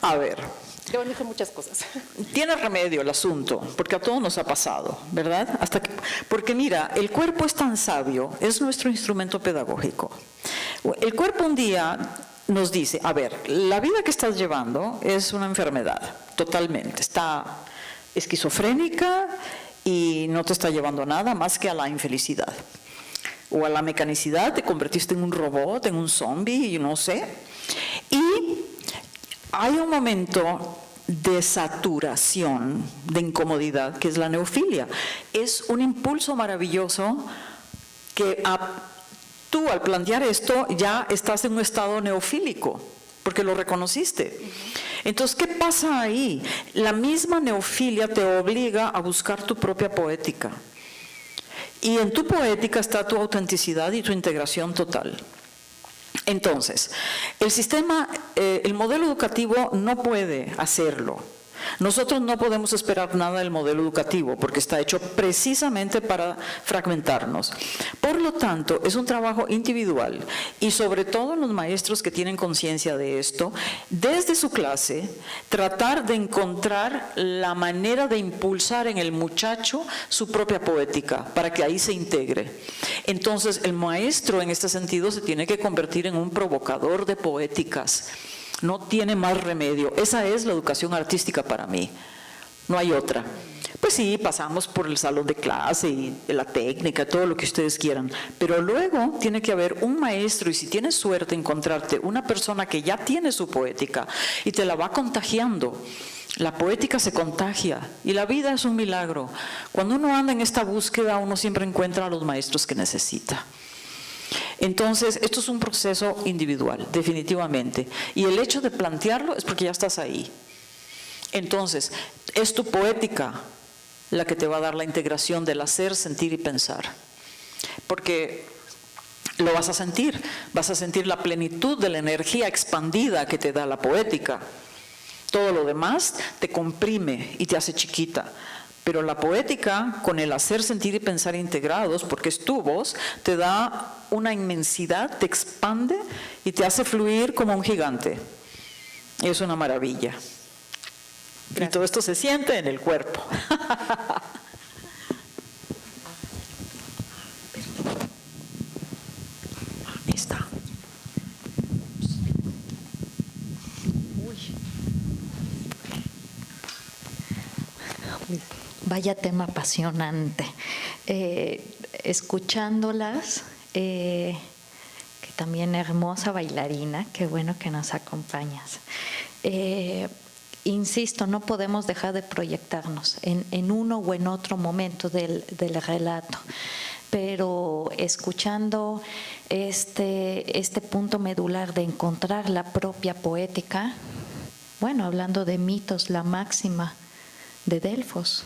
A ver. Yo dije muchas cosas. Tiene remedio el asunto, porque a todos nos ha pasado, ¿verdad? Porque mira, el cuerpo es tan sabio, es nuestro instrumento pedagógico. El cuerpo un día nos dice, a ver, la vida que estás llevando es una enfermedad, totalmente, está esquizofrénica y no te está llevando a nada más que a la infelicidad o a la mecanicidad, te convertiste en un robot, en un zombie, y no sé. Y hay un momento de saturación, de incomodidad, que es la neofilia. Es un impulso maravilloso que tú al plantear esto ya estás en un estado neofílico, porque lo reconociste. Entonces, ¿qué pasa ahí? La misma neofilia te obliga a buscar tu propia poética. Y en tu poética está tu autenticidad y tu integración total. Entonces, el modelo educativo no puede hacerlo, Nosotros no podemos esperar nada del modelo educativo porque está hecho precisamente para fragmentarnos. Por lo tanto, es un trabajo individual y sobre todo los maestros que tienen conciencia de esto, desde su clase, tratar de encontrar la manera de impulsar en el muchacho su propia poética para que ahí se integre. Entonces, el maestro en este sentido se tiene que convertir en un provocador de poéticas. No tiene más remedio. Esa es la educación artística para mí. No hay otra. Pues sí, pasamos por el salón de clase y la técnica, todo lo que ustedes quieran. Pero luego tiene que haber un maestro y si tienes suerte encontrarte una persona que ya tiene su poética y te la va contagiando. La poética se contagia y la vida es un milagro. Cuando uno anda en esta búsqueda, uno siempre encuentra a los maestros que necesita. Entonces, esto es un proceso individual, definitivamente. Y el hecho de plantearlo es porque ya estás ahí. Entonces, es tu poética la que te va a dar la integración del hacer, sentir y pensar. Porque lo vas a sentir la plenitud de la energía expandida que te da la poética. Todo lo demás te comprime y te hace chiquita. Pero la poética, con el hacer, sentir y pensar integrados, porque es tu voz, te da una inmensidad, te expande y te hace fluir como un gigante. Es una maravilla. Gracias. Y todo esto se siente en el cuerpo. Ahí está. Vaya tema apasionante. Escuchándolas, que también hermosa bailarina, qué bueno que nos acompañas. Insisto, no podemos dejar de proyectarnos en uno o en otro momento del relato, pero escuchando este punto medular de encontrar la propia poética, bueno, hablando de mitos, la máxima de Delfos,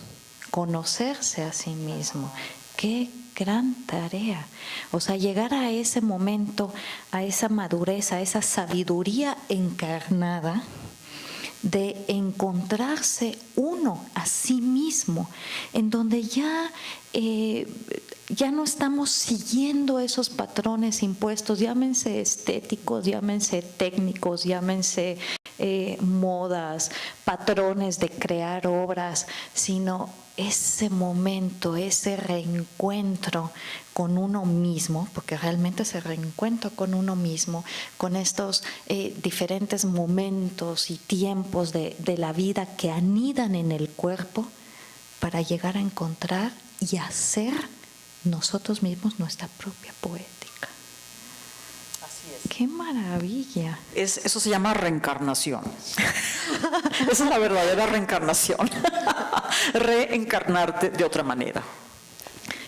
conocerse a sí mismo. ¡Qué gran tarea! O sea, llegar a ese momento, a esa madurez, a esa sabiduría encarnada de encontrarse uno a sí mismo, en donde ya no estamos siguiendo esos patrones impuestos, llámense estéticos, llámense técnicos, llámense modas, patrones de crear obras, sino ese momento, ese reencuentro con uno mismo, porque realmente ese reencuentro con uno mismo, con estos diferentes momentos y tiempos de la vida que anidan en el cuerpo para llegar a encontrar y hacer nosotros mismos nuestra propia poética. Así es. ¡Qué maravilla! Eso se llama reencarnación. Esa es la verdadera reencarnación. Reencarnarte de otra manera.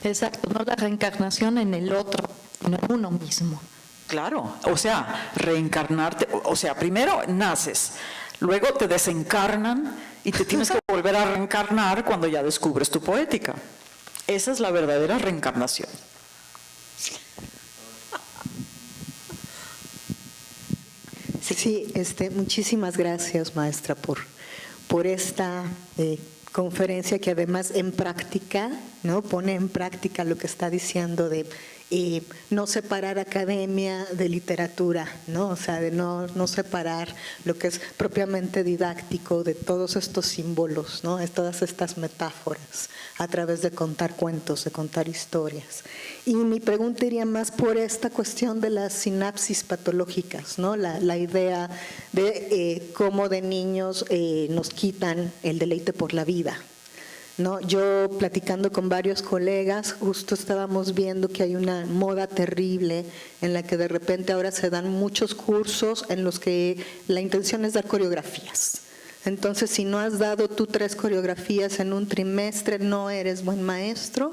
Exacto, no la reencarnación en el otro, sino en uno mismo. Claro, o sea, reencarnarte, o sea, primero naces, luego te desencarnan y te tienes que volver a reencarnar cuando ya descubres tu poética. Esa es la verdadera reencarnación. Sí, muchísimas gracias, maestra, por esta conferencia que además en práctica, ¿no? Pone en práctica lo que está diciendo de no separar academia de literatura, ¿no? O sea, de no separar lo que es propiamente didáctico de todos estos símbolos, ¿no? Todas estas metáforas a través de contar cuentos, de contar historias. Y mi pregunta iría más por esta cuestión de las sinapsis patológicas, ¿no? La idea de cómo de niños nos quitan el deleite por la vida, ¿no? Yo platicando con varios colegas, justo estábamos viendo que hay una moda terrible en la que de repente ahora se dan muchos cursos en los que la intención es dar coreografías. Entonces, si no has dado tú 3 coreografías en un trimestre, no eres buen maestro,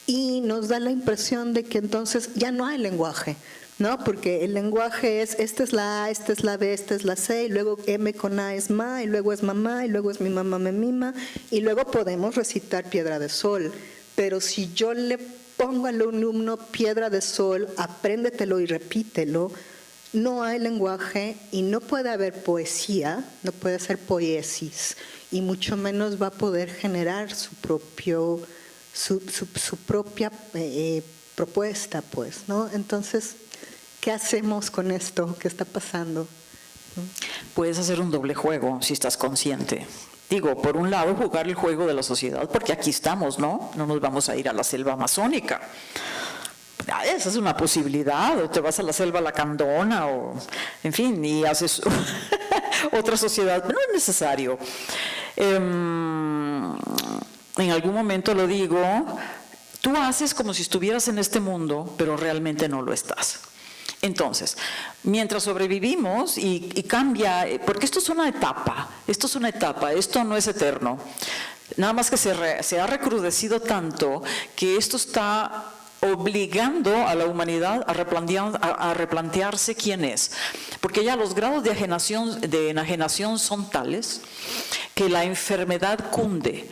y nos da la impresión de que entonces ya no hay lenguaje, ¿no? Porque el lenguaje es, esta es la A, esta es la B, esta es la C, y luego M con A es ma, y luego es mamá, y luego es mi mamá me mima, y luego podemos recitar Piedra de Sol. Pero si yo le pongo al alumno Piedra de Sol, apréndetelo y repítelo, no hay lenguaje y no puede haber poesía, no puede ser poiesis, y mucho menos va a poder generar su propia propuesta, pues, ¿no? Entonces, ¿qué hacemos con esto que está pasando? Puedes hacer un doble juego si estás consciente. Digo, por un lado, jugar el juego de la sociedad, porque aquí estamos, ¿no? No nos vamos a ir a la selva amazónica. Esa es una posibilidad, o te vas a la selva lacandona, o en fin, y haces otra sociedad. No es necesario. En algún momento lo digo, tú haces como si estuvieras en este mundo, pero realmente no lo estás. Entonces, mientras sobrevivimos y cambia, porque esto es una etapa, esto no es eterno. Nada más que se ha recrudecido tanto que esto está obligando a la humanidad a replantearse quién es. Porque ya los grados de enajenación son tales que la enfermedad cunde.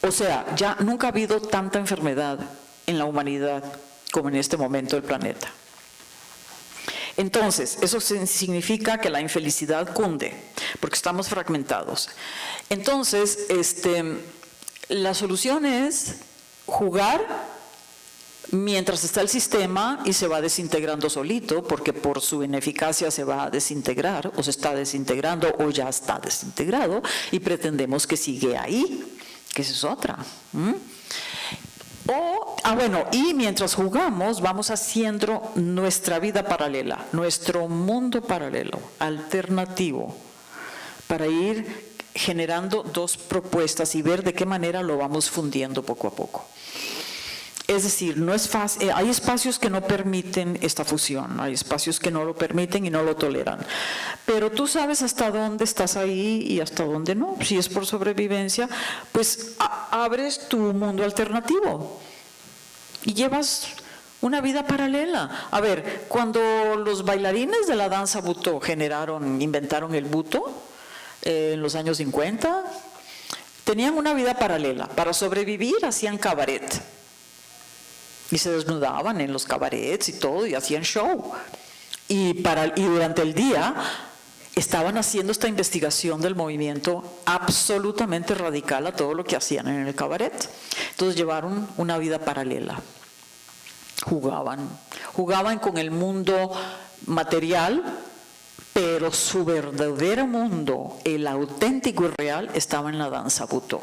O sea, ya nunca ha habido tanta enfermedad en la humanidad como en este momento del planeta. Entonces, eso significa que la infelicidad cunde, porque estamos fragmentados. Entonces, la solución es jugar mientras está el sistema y se va desintegrando solito, porque por su ineficacia se va a desintegrar, o se está desintegrando, o ya está desintegrado, y pretendemos que sigue ahí, que esa es otra. Y mientras jugamos, vamos haciendo nuestra vida paralela, nuestro mundo paralelo, alternativo, para ir generando dos propuestas y ver de qué manera lo vamos fundiendo poco a poco. Es decir, no es fácil, hay espacios que no permiten esta fusión, hay espacios que no lo permiten y no lo toleran. Pero tú sabes hasta dónde estás ahí y hasta dónde no. Si es por sobrevivencia, pues abres tu mundo alternativo y llevas una vida paralela. A ver, cuando los bailarines de la danza butó inventaron el buto en los años 50, tenían una vida paralela. Para sobrevivir hacían cabaret. Y se desnudaban en los cabarets y todo, y hacían show. Y durante el día estaban haciendo esta investigación del movimiento absolutamente radical a todo lo que hacían en el cabaret. Entonces llevaron una vida paralela. Jugaban con el mundo material, pero su verdadero mundo, el auténtico y real, estaba en la danza butó.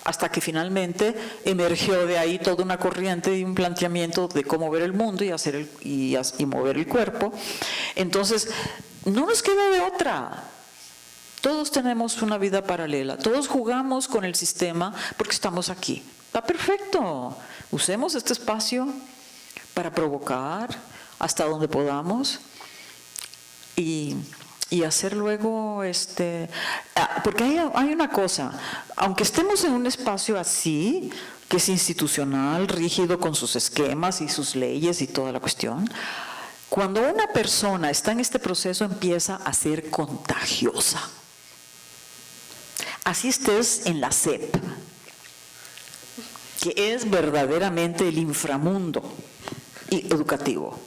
Hasta que finalmente emergió de ahí toda una corriente y un planteamiento de cómo ver el mundo y mover el cuerpo. Entonces, no nos queda de otra. Todos tenemos una vida paralela, todos jugamos con el sistema porque estamos aquí. Está perfecto. Usemos este espacio para provocar hasta donde podamos y hacer luego, porque hay una cosa, aunque estemos en un espacio así, que es institucional, rígido con sus esquemas y sus leyes y toda la cuestión, cuando una persona está en este proceso empieza a ser contagiosa. Así estés en la SEP, que es verdaderamente el inframundo educativo.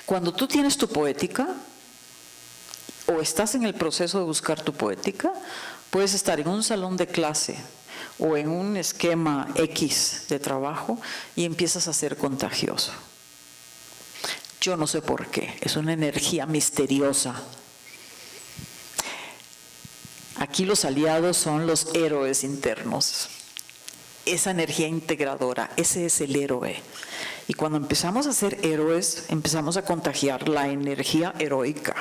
Cuando tú tienes tu poética, o estás en el proceso de buscar tu poética, puedes estar en un salón de clase o en un esquema X de trabajo y empiezas a ser contagioso. Yo no sé por qué, es una energía misteriosa. Aquí los aliados son los héroes internos. Esa energía integradora, ese es el héroe. Y cuando empezamos a ser héroes, empezamos a contagiar la energía heroica,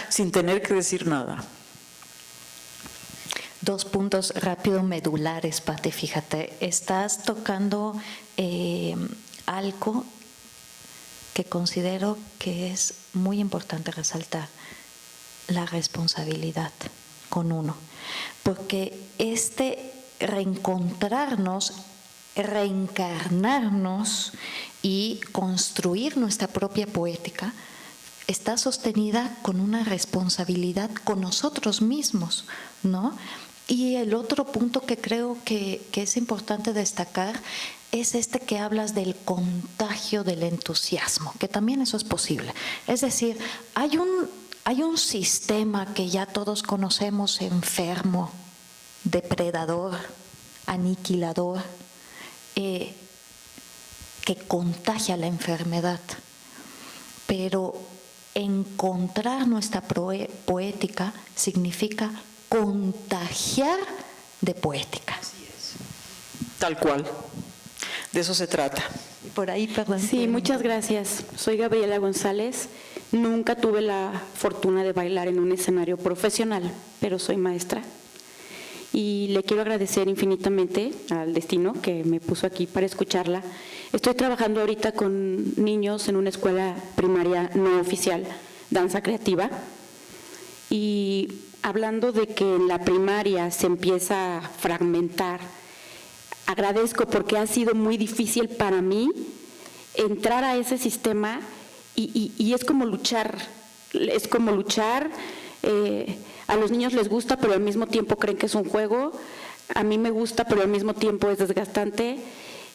sin tener que decir nada. 2 puntos rápido medulares, Pati, fíjate. Estás tocando algo que considero que es muy importante resaltar, la responsabilidad con uno. Porque reencontrarnos, reencarnarnos y construir nuestra propia poética está sostenida con una responsabilidad con nosotros mismos, ¿no? Y el otro punto que creo que es importante destacar es este que hablas del contagio del entusiasmo, que también eso es posible. Es decir, hay un sistema que ya todos conocemos, enfermo, depredador, aniquilador, que contagia la enfermedad. Pero encontrar nuestra poética significa contagiar de poética. Tal cual. De eso se trata. Por ahí, perdón. Sí, muchas gracias. Soy Gabriela González. Nunca tuve la fortuna de bailar en un escenario profesional, pero soy maestra. Y le quiero agradecer infinitamente al destino que me puso aquí para escucharla. Estoy trabajando ahorita con niños en una escuela primaria no oficial, danza creativa. Y hablando de que en la primaria se empieza a fragmentar, agradezco porque ha sido muy difícil para mí entrar a ese sistema y es como luchar, a los niños les gusta pero al mismo tiempo creen que es un juego, a mí me gusta pero al mismo tiempo es desgastante.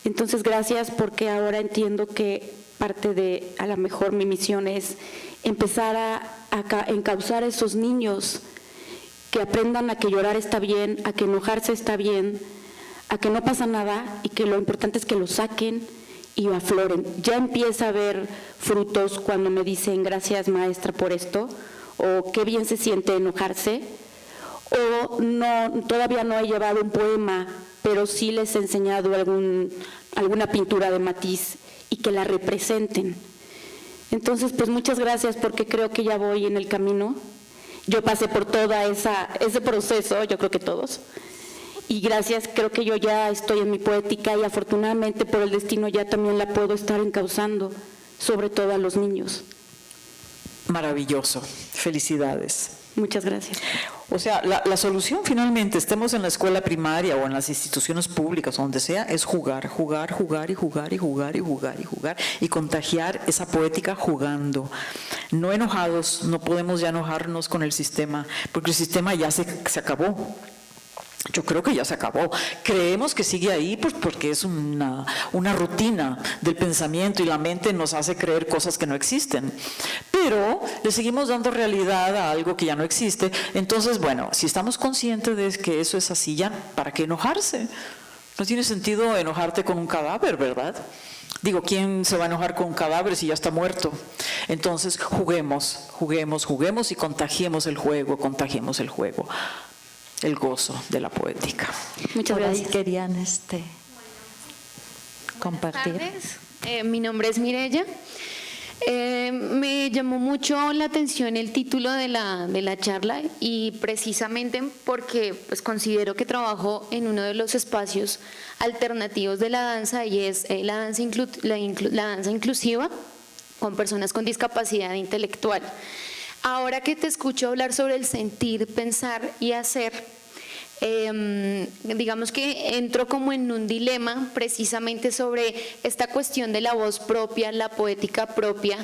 Entonces gracias porque ahora entiendo que parte de a lo mejor mi misión es empezar a encauzar a esos niños, que aprendan a que llorar está bien, a que enojarse está bien, a que no pasa nada y que lo importante es que lo saquen y afloren. Ya empieza a haber frutos cuando me dicen gracias maestra por esto, o qué bien se siente enojarse, o no, todavía no he llevado un poema, pero sí les he enseñado alguna pintura de Matisse y que la representen. Entonces, pues muchas gracias porque creo que ya voy en el camino. Yo pasé por todo ese proceso, yo creo que todos. Y gracias, creo que yo ya estoy en mi poética y afortunadamente por el destino ya también la puedo estar encauzando, sobre todo a los niños. Maravilloso. Felicidades. Muchas gracias. O sea, la solución finalmente, estemos en la escuela primaria o en las instituciones públicas, donde sea, es jugar, jugar, jugar y jugar y jugar y jugar y jugar y contagiar esa poética jugando. No enojados, no podemos ya enojarnos con el sistema, porque el sistema ya se acabó. Yo creo que ya se acabó. Creemos que sigue ahí pues porque es una rutina del pensamiento y la mente nos hace creer cosas que no existen. Pero le seguimos dando realidad a algo que ya no existe. Entonces, bueno, si estamos conscientes de que eso es así, ya, ¿para qué enojarse? No tiene sentido enojarte con un cadáver, ¿verdad? Digo, ¿quién se va a enojar con un cadáver si ya está muerto? Entonces, juguemos y contagiemos el juego, el gozo de la poética. Muchas Por ahí gracias. querían compartir. Buenas tardes. Mi nombre es Mireya. Me llamó mucho la atención el título de la charla y precisamente porque pues, considero que trabajo en uno de los espacios alternativos de la danza y es la danza inclusiva con personas con discapacidad intelectual. Ahora que te escucho hablar sobre el sentir, pensar y hacer, digamos que entro como en un dilema precisamente sobre esta cuestión de la voz propia, la poética propia.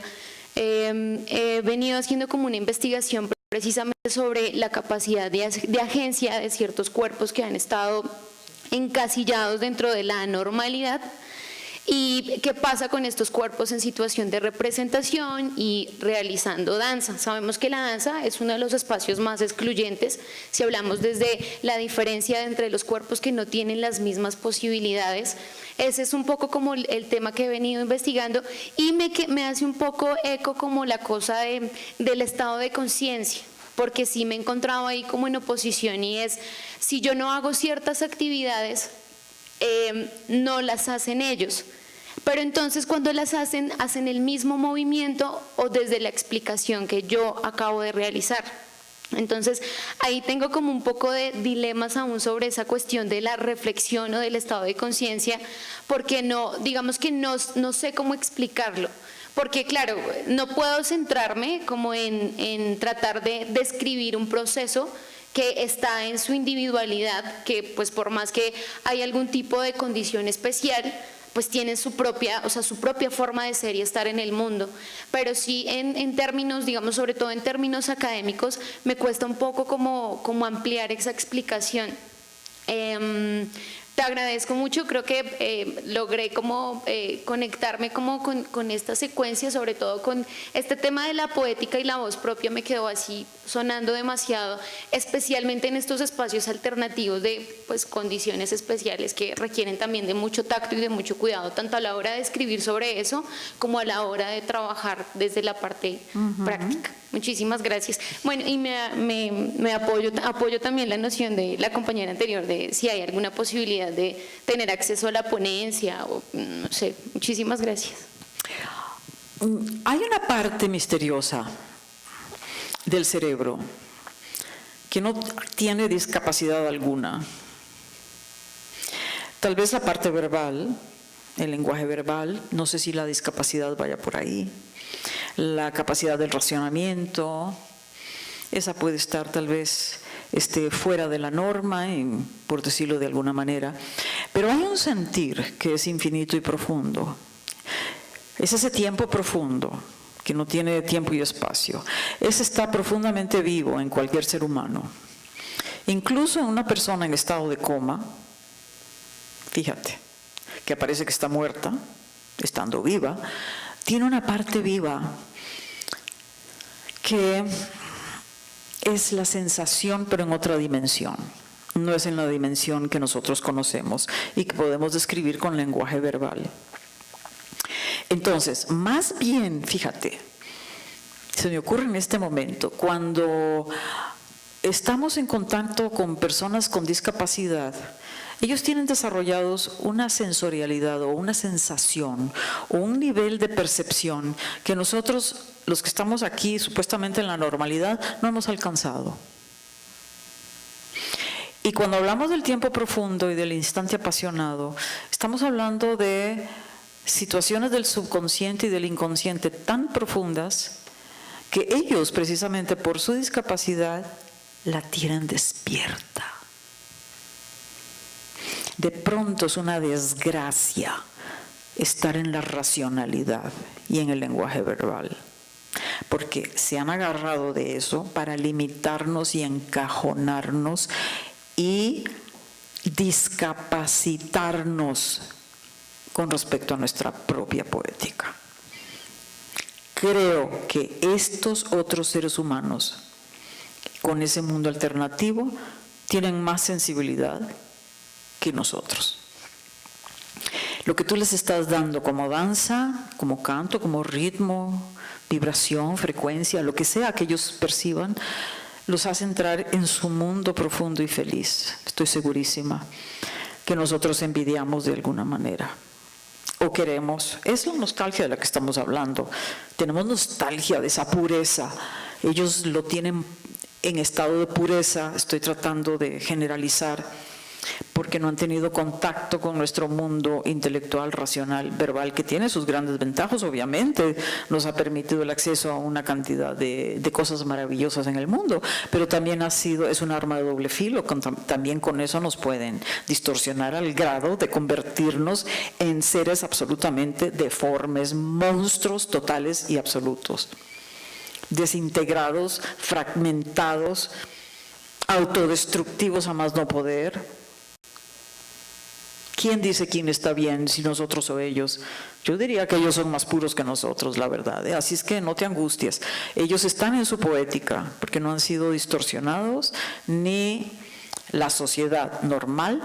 He venido haciendo como una investigación precisamente sobre la capacidad de agencia de ciertos cuerpos que han estado encasillados dentro de la normalidad. ¿Y qué pasa con estos cuerpos en situación de representación y realizando danza? Sabemos que la danza es uno de los espacios más excluyentes, si hablamos desde la diferencia entre los cuerpos que no tienen las mismas posibilidades. Ese es un poco como el tema que he venido investigando y me hace un poco eco como la cosa del estado de conciencia, porque sí me he encontrado ahí como en oposición y es, si yo no hago ciertas actividades, no las hacen ellos. Pero entonces cuando las hacen el mismo movimiento o desde la explicación que yo acabo de realizar. Entonces ahí tengo como un poco de dilemas aún sobre esa cuestión de la reflexión o del estado de conciencia, porque digamos que no sé cómo explicarlo. Porque claro, no puedo centrarme como en tratar de describir un proceso que está en su individualidad, que pues por más que hay algún tipo de condición especial, pues tienen su propia forma de ser y estar en el mundo. Pero sí en términos, digamos, sobre todo en términos académicos, me cuesta un poco como ampliar esa explicación. Te agradezco mucho, creo que logré como conectarme como con esta secuencia, sobre todo con este tema de la poética y la voz propia, me quedó así sonando demasiado, especialmente en estos espacios alternativos de pues condiciones especiales que requieren también de mucho tacto y de mucho cuidado, tanto a la hora de escribir sobre eso como a la hora de trabajar desde la parte práctica. Muchísimas gracias. Bueno, y me apoyo también la noción de la compañera anterior de si hay alguna posibilidad de tener acceso a la ponencia o no sé. Muchísimas gracias. Hay una parte misteriosa del cerebro que no tiene discapacidad alguna. Tal vez la parte verbal, el lenguaje verbal, no sé si la discapacidad vaya por ahí. La capacidad del racionamiento, esa puede estar tal vez fuera de la norma, por decirlo de alguna manera. Pero hay un sentir que es infinito y profundo. Es ese tiempo profundo, que no tiene tiempo y espacio. Ese está profundamente vivo en cualquier ser humano. Incluso en una persona en estado de coma, fíjate, que parece que está muerta, estando viva, tiene una parte viva que es la sensación, pero en otra dimensión. No es en la dimensión que nosotros conocemos y que podemos describir con lenguaje verbal. Entonces, más bien, fíjate, se me ocurre en este momento, cuando estamos en contacto con personas con discapacidad, ellos tienen desarrollados una sensorialidad o una sensación o un nivel de percepción que nosotros, los que estamos aquí supuestamente en la normalidad, no hemos alcanzado. Y cuando hablamos del tiempo profundo y del instante apasionado, estamos hablando de situaciones del subconsciente y del inconsciente tan profundas que ellos, precisamente por su discapacidad, la tienen despierta. De pronto es una desgracia estar en la racionalidad y en el lenguaje verbal, porque se han agarrado de eso para limitarnos y encajonarnos y discapacitarnos con respecto a nuestra propia poética. Creo que estos otros seres humanos, con ese mundo alternativo, tienen más sensibilidad que nosotros. Lo que tú les estás dando como danza, como canto, como ritmo, vibración, frecuencia, lo que sea que ellos perciban, los hace entrar en su mundo profundo y feliz. Estoy segurísima que nosotros envidiamos de alguna manera. O queremos, es la nostalgia de la que estamos hablando. Tenemos nostalgia de esa pureza. Ellos lo tienen en estado de pureza, estoy tratando de generalizar, porque no han tenido contacto con nuestro mundo intelectual, racional, verbal, que tiene sus grandes ventajas, obviamente. Nos ha permitido el acceso a una cantidad de cosas maravillosas en el mundo, pero también es un arma de doble filo. También con eso nos pueden distorsionar al grado de convertirnos en seres absolutamente deformes, monstruos totales y absolutos, desintegrados, fragmentados, autodestructivos a más no poder. ¿Quién dice quién está bien, si nosotros o ellos? Yo diría que ellos son más puros que nosotros, la verdad. Así es que no te angusties. Ellos están en su poética, porque no han sido distorsionados, ni la sociedad normal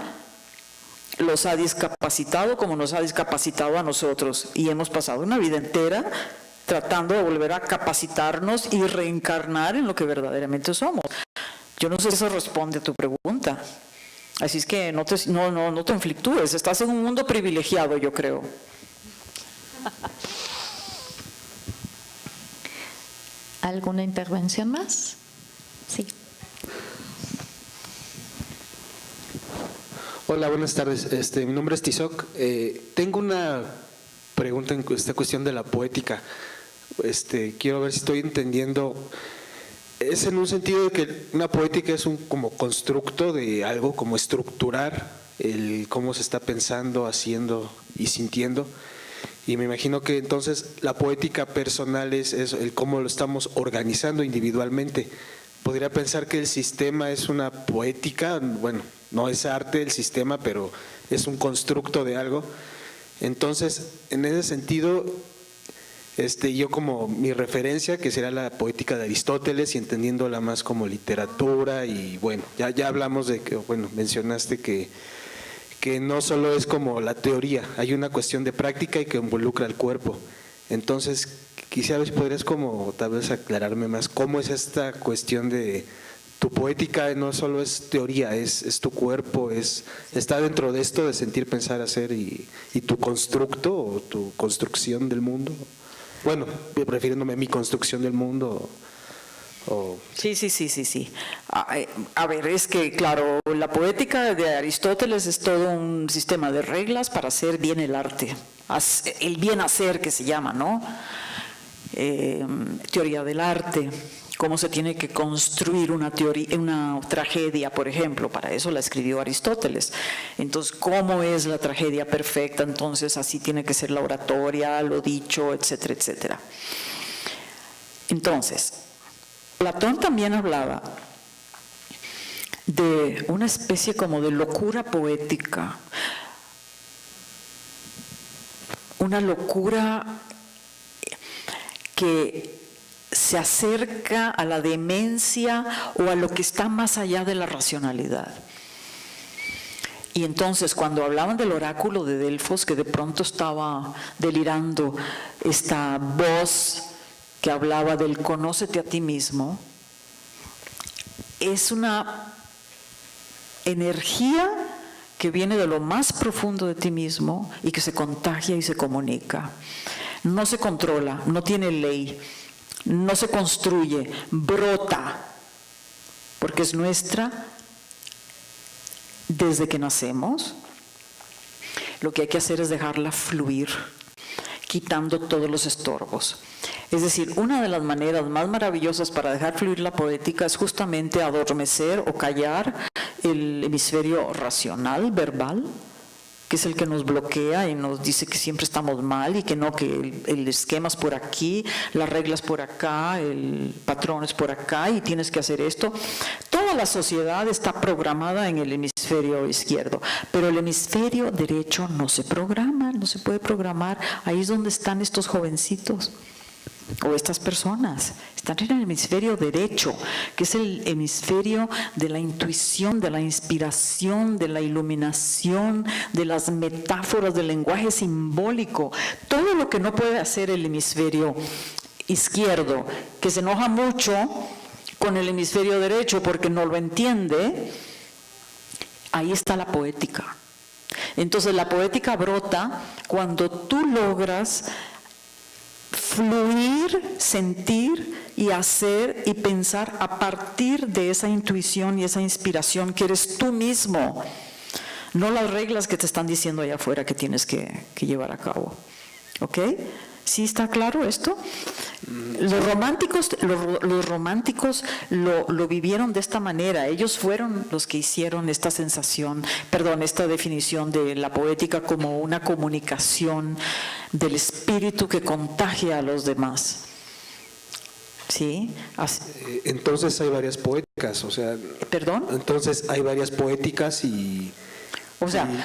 los ha discapacitado como nos ha discapacitado a nosotros. Y hemos pasado una vida entera tratando de volver a capacitarnos y reencarnar en lo que verdaderamente somos. Yo no sé si eso responde a tu pregunta. Así es que no te inflictúes, estás en un mundo privilegiado, yo creo. ¿Alguna intervención más? Sí. Hola, buenas tardes. Mi nombre es Tizoc. Tengo una pregunta en esta cuestión de la poética. Quiero ver si estoy entendiendo. Es en un sentido de que una poética es un como constructo de algo, como estructurar el cómo se está pensando, haciendo y sintiendo. Y me imagino que entonces la poética personal es eso, el cómo lo estamos organizando individualmente podría pensar que el sistema es una poética, bueno, no es arte el sistema, pero es un constructo de algo. Entonces, en ese sentido, yo como mi referencia, que será la poética de Aristóteles, y entendiéndola más como literatura, y bueno, ya hablamos de que, bueno, mencionaste que no solo es como la teoría, hay una cuestión de práctica y que involucra al cuerpo. Entonces, quisiera ver si podrías como tal vez aclararme más cómo es esta cuestión de tu poética, no solo es teoría, es tu cuerpo, está dentro de esto de sentir, pensar, hacer y tu constructo o tu construcción del mundo. Bueno, refiriéndome a mi construcción del mundo. Sí. A ver, es que, claro, la poética de Aristóteles es todo un sistema de reglas para hacer bien el arte, el bien hacer que se llama, ¿no? Teoría del arte, cómo se tiene que construir una tragedia, por ejemplo, para eso la escribió Aristóteles. Entonces, ¿cómo es la tragedia perfecta? Entonces, así tiene que ser la oratoria, lo dicho, etcétera, etcétera. Entonces, Platón también hablaba de una especie como de locura poética, una locura que se acerca a la demencia o a lo que está más allá de la racionalidad. Y entonces, cuando hablaban del oráculo de Delfos, que de pronto estaba delirando esta voz que hablaba del conócete a ti mismo, es una energía que viene de lo más profundo de ti mismo y que se contagia y se comunica. No se controla, no tiene ley, no se construye, brota, porque es nuestra desde que nacemos. Lo que hay que hacer es dejarla fluir, quitando todos los estorbos. Es decir, una de las maneras más maravillosas para dejar fluir la poética es justamente adormecer o callar el hemisferio racional, verbal, que es el que nos bloquea y nos dice que siempre estamos mal y que no, que el esquema es por aquí, las reglas por acá, el patrón es por acá y tienes que hacer esto. Toda la sociedad está programada en el hemisferio izquierdo, pero el hemisferio derecho no se programa, no se puede programar. Ahí es donde están estos jovencitos o estas personas. Están en el hemisferio derecho, que es el hemisferio de la intuición, de la inspiración, de la iluminación, de las metáforas, del lenguaje simbólico. Todo lo que no puede hacer el hemisferio izquierdo, que se enoja mucho con el hemisferio derecho porque no lo entiende, ahí está la poética. Entonces la poética brota cuando tú logras fluir, sentir y hacer y pensar a partir de esa intuición y esa inspiración que eres tú mismo, no las reglas que te están diciendo allá afuera que tienes que llevar a cabo. ¿Ok? ¿Sí está claro esto? Los románticos lo vivieron de esta manera. Ellos fueron los que hicieron esta esta definición de la poética como una comunicación del espíritu que contagia a los demás. ¿Sí? Entonces hay varias poéticas, o sea… ¿Perdón? Entonces hay varias poéticas y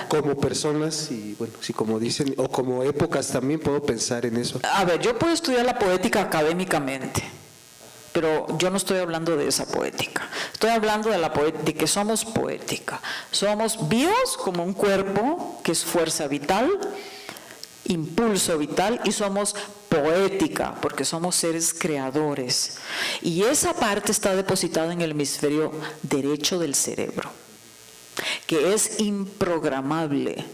como personas y bueno, si como dicen, o como épocas también puedo pensar en eso. A ver, yo puedo estudiar la poética académicamente, pero yo no estoy hablando de esa poética. Estoy hablando de de que somos poética. Somos vivos como un cuerpo que es fuerza vital, impulso vital, y somos poética porque somos seres creadores. Y esa parte está depositada en el hemisferio derecho del cerebro, que es improgramable,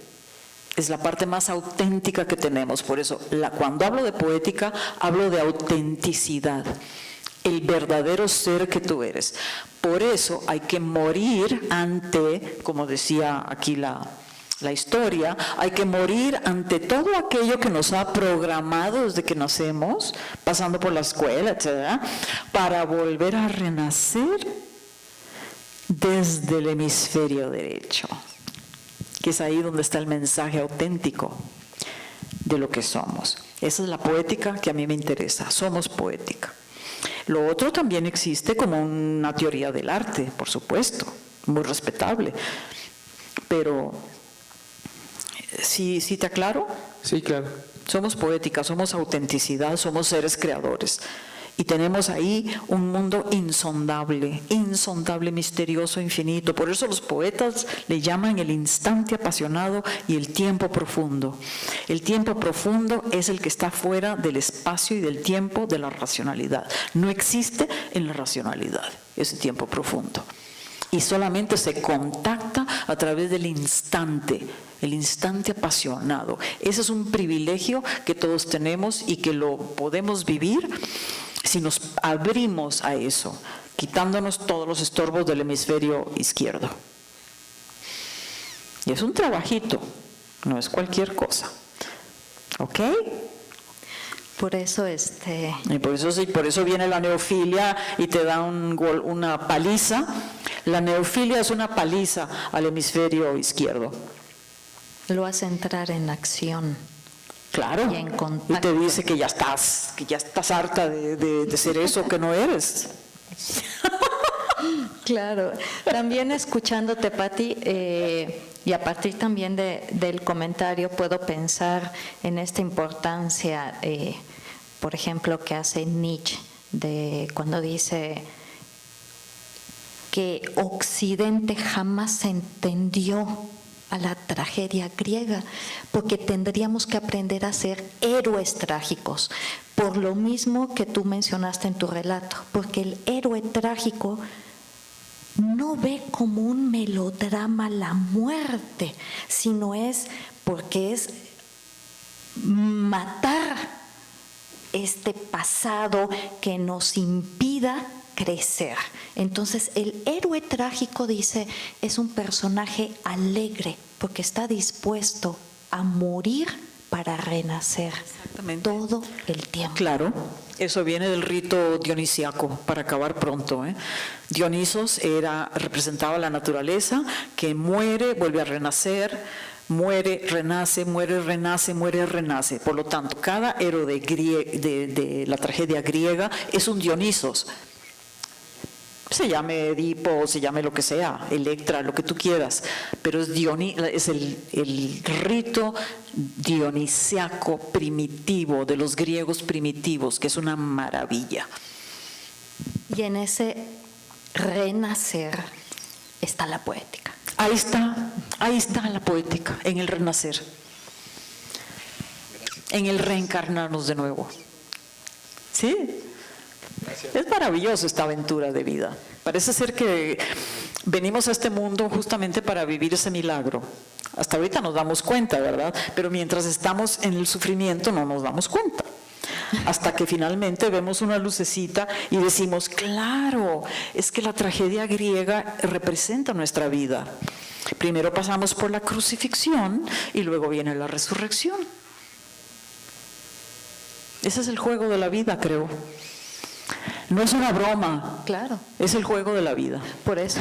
es la parte más auténtica que tenemos. Por eso, cuando hablo de poética, hablo de autenticidad, el verdadero ser que tú eres. Por eso hay que morir ante, como decía aquí la historia, hay que morir ante todo aquello que nos ha programado desde que nacemos, pasando por la escuela, etc., para volver a renacer desde el hemisferio derecho, que es ahí donde está el mensaje auténtico de lo que somos. Esa es la poética que a mí me interesa, somos poética. Lo otro también existe como una teoría del arte, por supuesto, muy respetable. Pero, ¿sí te aclaro? Sí, claro. Somos poéticas, somos autenticidad, somos seres creadores. Y tenemos ahí un mundo insondable, insondable, misterioso, infinito. Por eso los poetas le llaman el instante apasionado y el tiempo profundo. El tiempo profundo es el que está fuera del espacio y del tiempo de la racionalidad. No existe en la racionalidad ese tiempo profundo. Y solamente se contacta a través del instante, el instante apasionado. Ese es un privilegio que todos tenemos y que lo podemos vivir si nos abrimos a eso, quitándonos todos los estorbos del hemisferio izquierdo. Y es un trabajito, no es cualquier cosa. ¿Ok? Por eso Y por eso viene la neofilia y te da una paliza. La neofilia es una paliza al hemisferio izquierdo. lo hace entrar en acción. Claro, Y en y contacto. te dice que ya estás harta de ser eso que no eres. Claro, también escuchándote, Pati, y a partir también del comentario puedo pensar en esta importancia, por ejemplo, que hace Nietzsche, de cuando dice que Occidente jamás entendió a la tragedia griega, porque tendríamos que aprender a ser héroes trágicos, por lo mismo que tú mencionaste en tu relato, porque el héroe trágico no ve como un melodrama la muerte, sino es porque es matar este pasado que nos impida crecer. Entonces el héroe trágico, dice, es un personaje alegre porque está dispuesto a morir para renacer. Exactamente. Todo el tiempo. Claro, eso viene del rito dionisiaco, para acabar pronto. Dionisos representaba la naturaleza que muere, vuelve a renacer, muere, renace, muere, renace, muere, renace. Por lo tanto, cada héroe de la tragedia griega es un Dionisos. Se llame Edipo, se llame lo que sea, Electra, lo que tú quieras, pero es el rito dionisiaco primitivo de los griegos primitivos, que es una maravilla. Y en ese renacer está la poética. Ahí está la poética, en el renacer, en el reencarnarnos de nuevo. ¿Sí? Es maravilloso esta aventura de vida. Parece ser que venimos a este mundo justamente para vivir ese milagro. Hasta ahorita nos damos cuenta, ¿verdad? Pero mientras estamos en el sufrimiento no nos damos cuenta. Hasta que finalmente vemos una lucecita y decimos, claro, es que la tragedia griega representa nuestra vida. Primero pasamos por la crucifixión y luego viene la resurrección. Ese es el juego de la vida, creo. No es una broma, Claro. es el juego de la vida. Por eso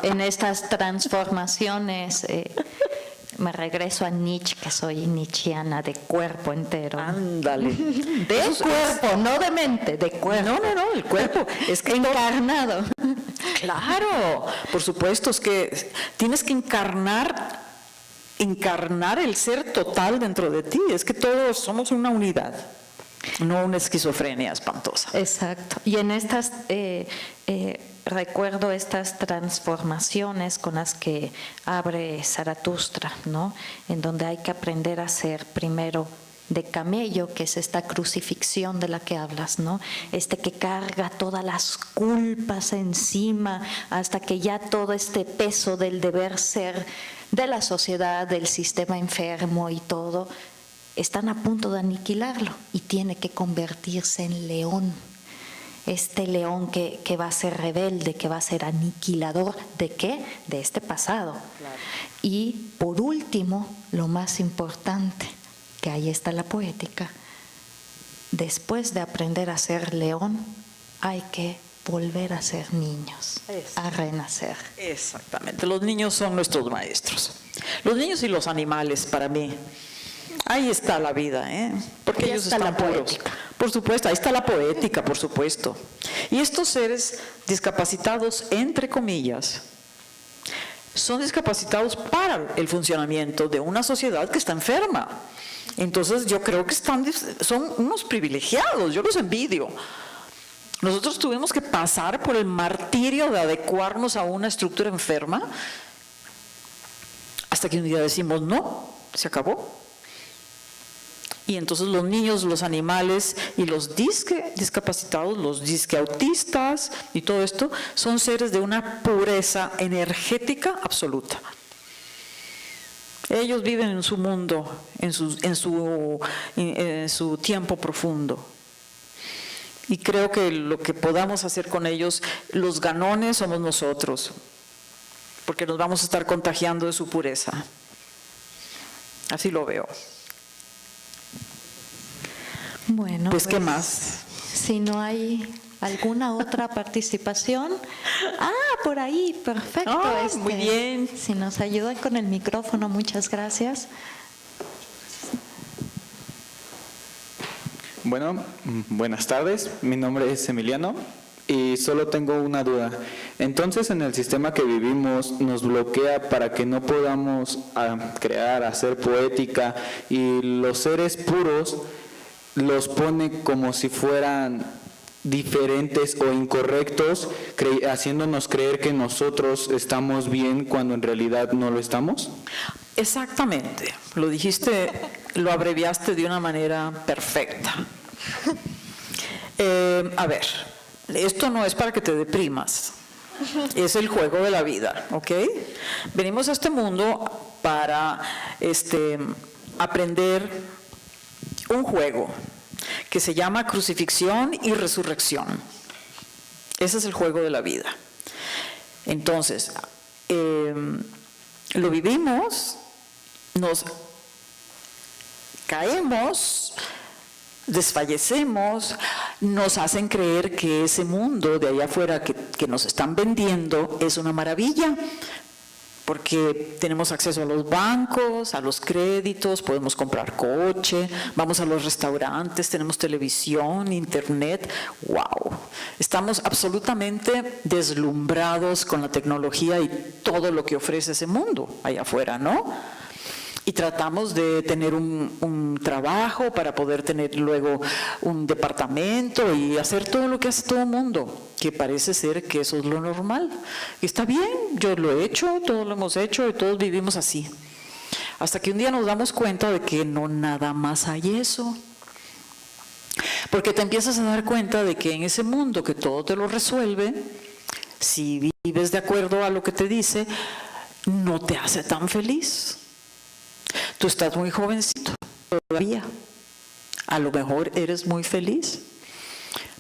en estas transformaciones me regreso a Nietzsche, que soy nietzscheana de cuerpo entero. Ándale. De cuerpo, no de mente, de cuerpo. No, el cuerpo. Es que Encarnado. claro, por supuesto, es que tienes que encarnar el ser total dentro de ti. Es que todos somos una unidad, no una esquizofrenia espantosa. Exacto. Y en estas, recuerdo estas transformaciones con las que abre Zaratustra, ¿no? En donde hay que aprender a ser primero de camello, que es esta crucifixión de la que hablas, ¿no? Que carga todas las culpas encima hasta que ya todo este peso del deber ser de la sociedad, del sistema enfermo y todo, están a punto de aniquilarlo y tiene que convertirse en león. Este león que va a ser rebelde, que va a ser aniquilador. ¿De qué? De este pasado. Claro. Y por último, lo más importante, que ahí está la poética, después de aprender a ser león, hay que volver a ser niños, a renacer. Exactamente, los niños son nuestros maestros. Los niños y los animales, para mí. Ahí está la vida, porque Ahí ellos está están la puros, poética. Por supuesto, ahí está la poética, por supuesto. Y estos seres discapacitados, entre comillas, son discapacitados para el funcionamiento de una sociedad que está enferma. Entonces yo creo que son unos privilegiados, yo los envidio. Nosotros tuvimos que pasar por el martirio de adecuarnos a una estructura enferma hasta que un día decimos, no, se acabó. Y entonces los niños, los animales y los discapacitados, los disque-autistas y todo esto son seres de una pureza energética absoluta. Ellos viven en su mundo, en su tiempo profundo. Y creo que lo que podamos hacer con ellos, los ganones somos nosotros, porque nos vamos a estar contagiando de su pureza. Así lo veo. Bueno, Pues, ¿qué más? Si no hay alguna otra participación. Por ahí, perfecto. Muy bien. Si nos ayudan con el micrófono, muchas gracias. Bueno, buenas tardes. Mi nombre es Emiliano y solo tengo una duda. Entonces, en el sistema que vivimos nos bloquea para que no podamos crear, hacer poética, y los seres puros los pone como si fueran diferentes o incorrectos, haciéndonos creer que nosotros estamos bien cuando en realidad no lo estamos. Exactamente, lo dijiste, lo abreviaste de una manera perfecta. A ver, esto no es para que te deprimas, es el juego de la vida, ¿ok? Venimos a este mundo para aprender un juego que se llama crucifixión y resurrección. Ese es el juego de la vida. Entonces, lo vivimos, nos caemos, desfallecemos, nos hacen creer que ese mundo de allá afuera que nos están vendiendo es una maravilla, porque tenemos acceso a los bancos, a los créditos, podemos comprar coche, vamos a los restaurantes, tenemos televisión, internet. ¡Wow! Estamos absolutamente deslumbrados con la tecnología y todo lo que ofrece ese mundo allá afuera, ¿no? Y tratamos de tener un trabajo para poder tener luego un departamento y hacer todo lo que hace todo el mundo, que parece ser que eso es lo normal. Y está bien, yo lo he hecho, todos lo hemos hecho y todos vivimos así. Hasta que un día nos damos cuenta de que no nada más hay eso. Porque te empiezas a dar cuenta de que en ese mundo que todo te lo resuelve, si vives de acuerdo a lo que te dice, no te hace tan feliz. Tú estás muy jovencito todavía, a lo mejor eres muy feliz,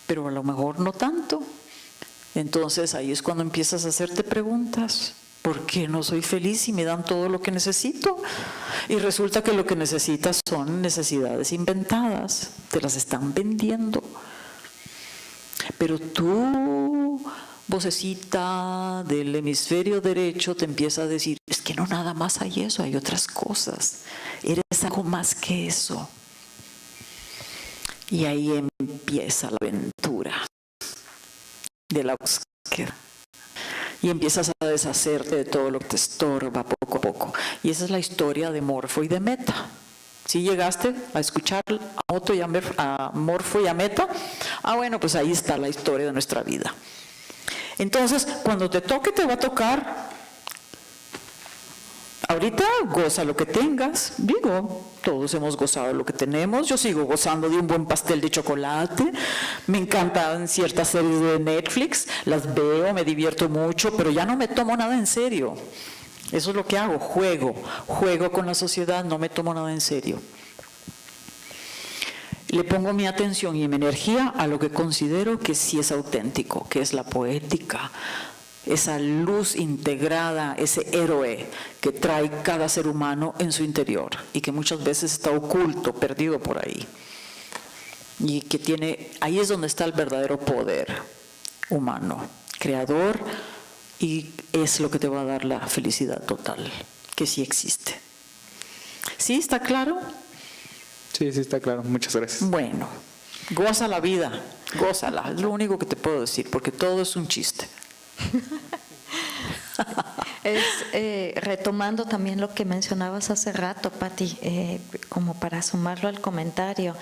pero a lo mejor no tanto. Entonces ahí es cuando empiezas a hacerte preguntas. ¿Por qué no soy feliz si me dan todo lo que necesito? Y resulta que lo que necesitas son necesidades inventadas, te las están vendiendo. Pero tú, vocecita del hemisferio derecho, te empieza a decir, es que no nada más hay eso, hay otras cosas, eres algo más que eso. Y ahí empieza la aventura de la búsqueda. Y empiezas a deshacerte de todo lo que te estorba poco a poco. Y esa es la historia de Morfo y de Meta. ¿Sí llegaste a escuchar a Morfo y a Meta? Bueno, pues ahí está la historia de nuestra vida. Entonces, cuando te toque, te va a tocar. Ahorita goza lo que tengas. Digo, todos hemos gozado lo que tenemos. Yo sigo gozando de un buen pastel de chocolate. Me encantan ciertas series de Netflix. Las veo, me divierto mucho, pero ya no me tomo nada en serio. Eso es lo que hago, juego con la sociedad, no me tomo nada en serio. Le pongo mi atención y mi energía a lo que considero que sí es auténtico, que es la poética, esa luz integrada, ese héroe que trae cada ser humano en su interior y que muchas veces está oculto, perdido por ahí. Y que ahí es donde está el verdadero poder humano, creador, y es lo que te va a dar la felicidad total, que sí existe. ¿Sí? ¿Está claro? Sí, está claro. Muchas gracias. Bueno, Goza la vida, gózala, es lo único que te puedo decir, porque todo es un chiste. Retomando también lo que mencionabas hace rato, Pati, como para sumarlo al comentario,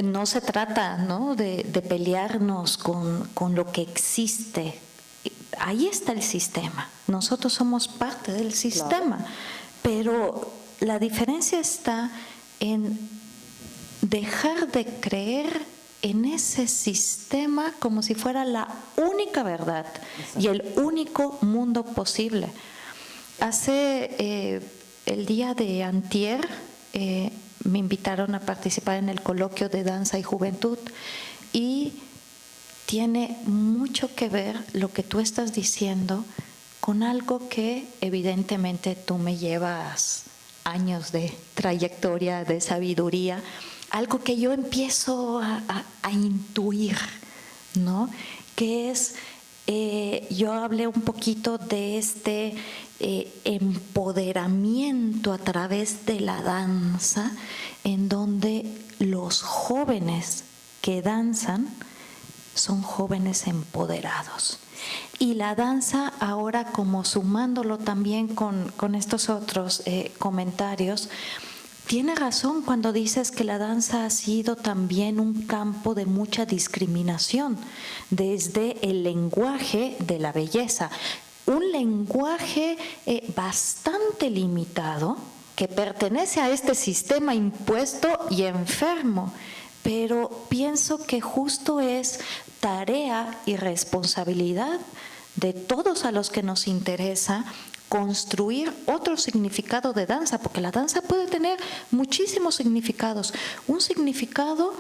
no se trata, ¿no?, de pelearnos con lo que existe. Ahí está el sistema, nosotros somos parte del sistema, pero la diferencia está en dejar de creer en ese sistema como si fuera la única verdad y el único mundo posible. El día de antier me invitaron a participar en el coloquio de danza y juventud y tiene mucho que ver lo que tú estás diciendo con algo que evidentemente tú me llevas años de trayectoria, de sabiduría, algo que yo empiezo a intuir, ¿no? Que es, yo hablé un poquito de este empoderamiento a través de la danza, en donde los jóvenes que danzan son jóvenes empoderados. Y la danza ahora, como sumándolo también con estos otros comentarios, tiene razón cuando dices que la danza ha sido también un campo de mucha discriminación, desde el lenguaje de la belleza, un lenguaje bastante limitado que pertenece a este sistema impuesto y enfermo, pero pienso que justo es tarea y responsabilidad de todos a los que nos interesa construir otro significado de danza, porque la danza puede tener muchísimos significados. Un significado,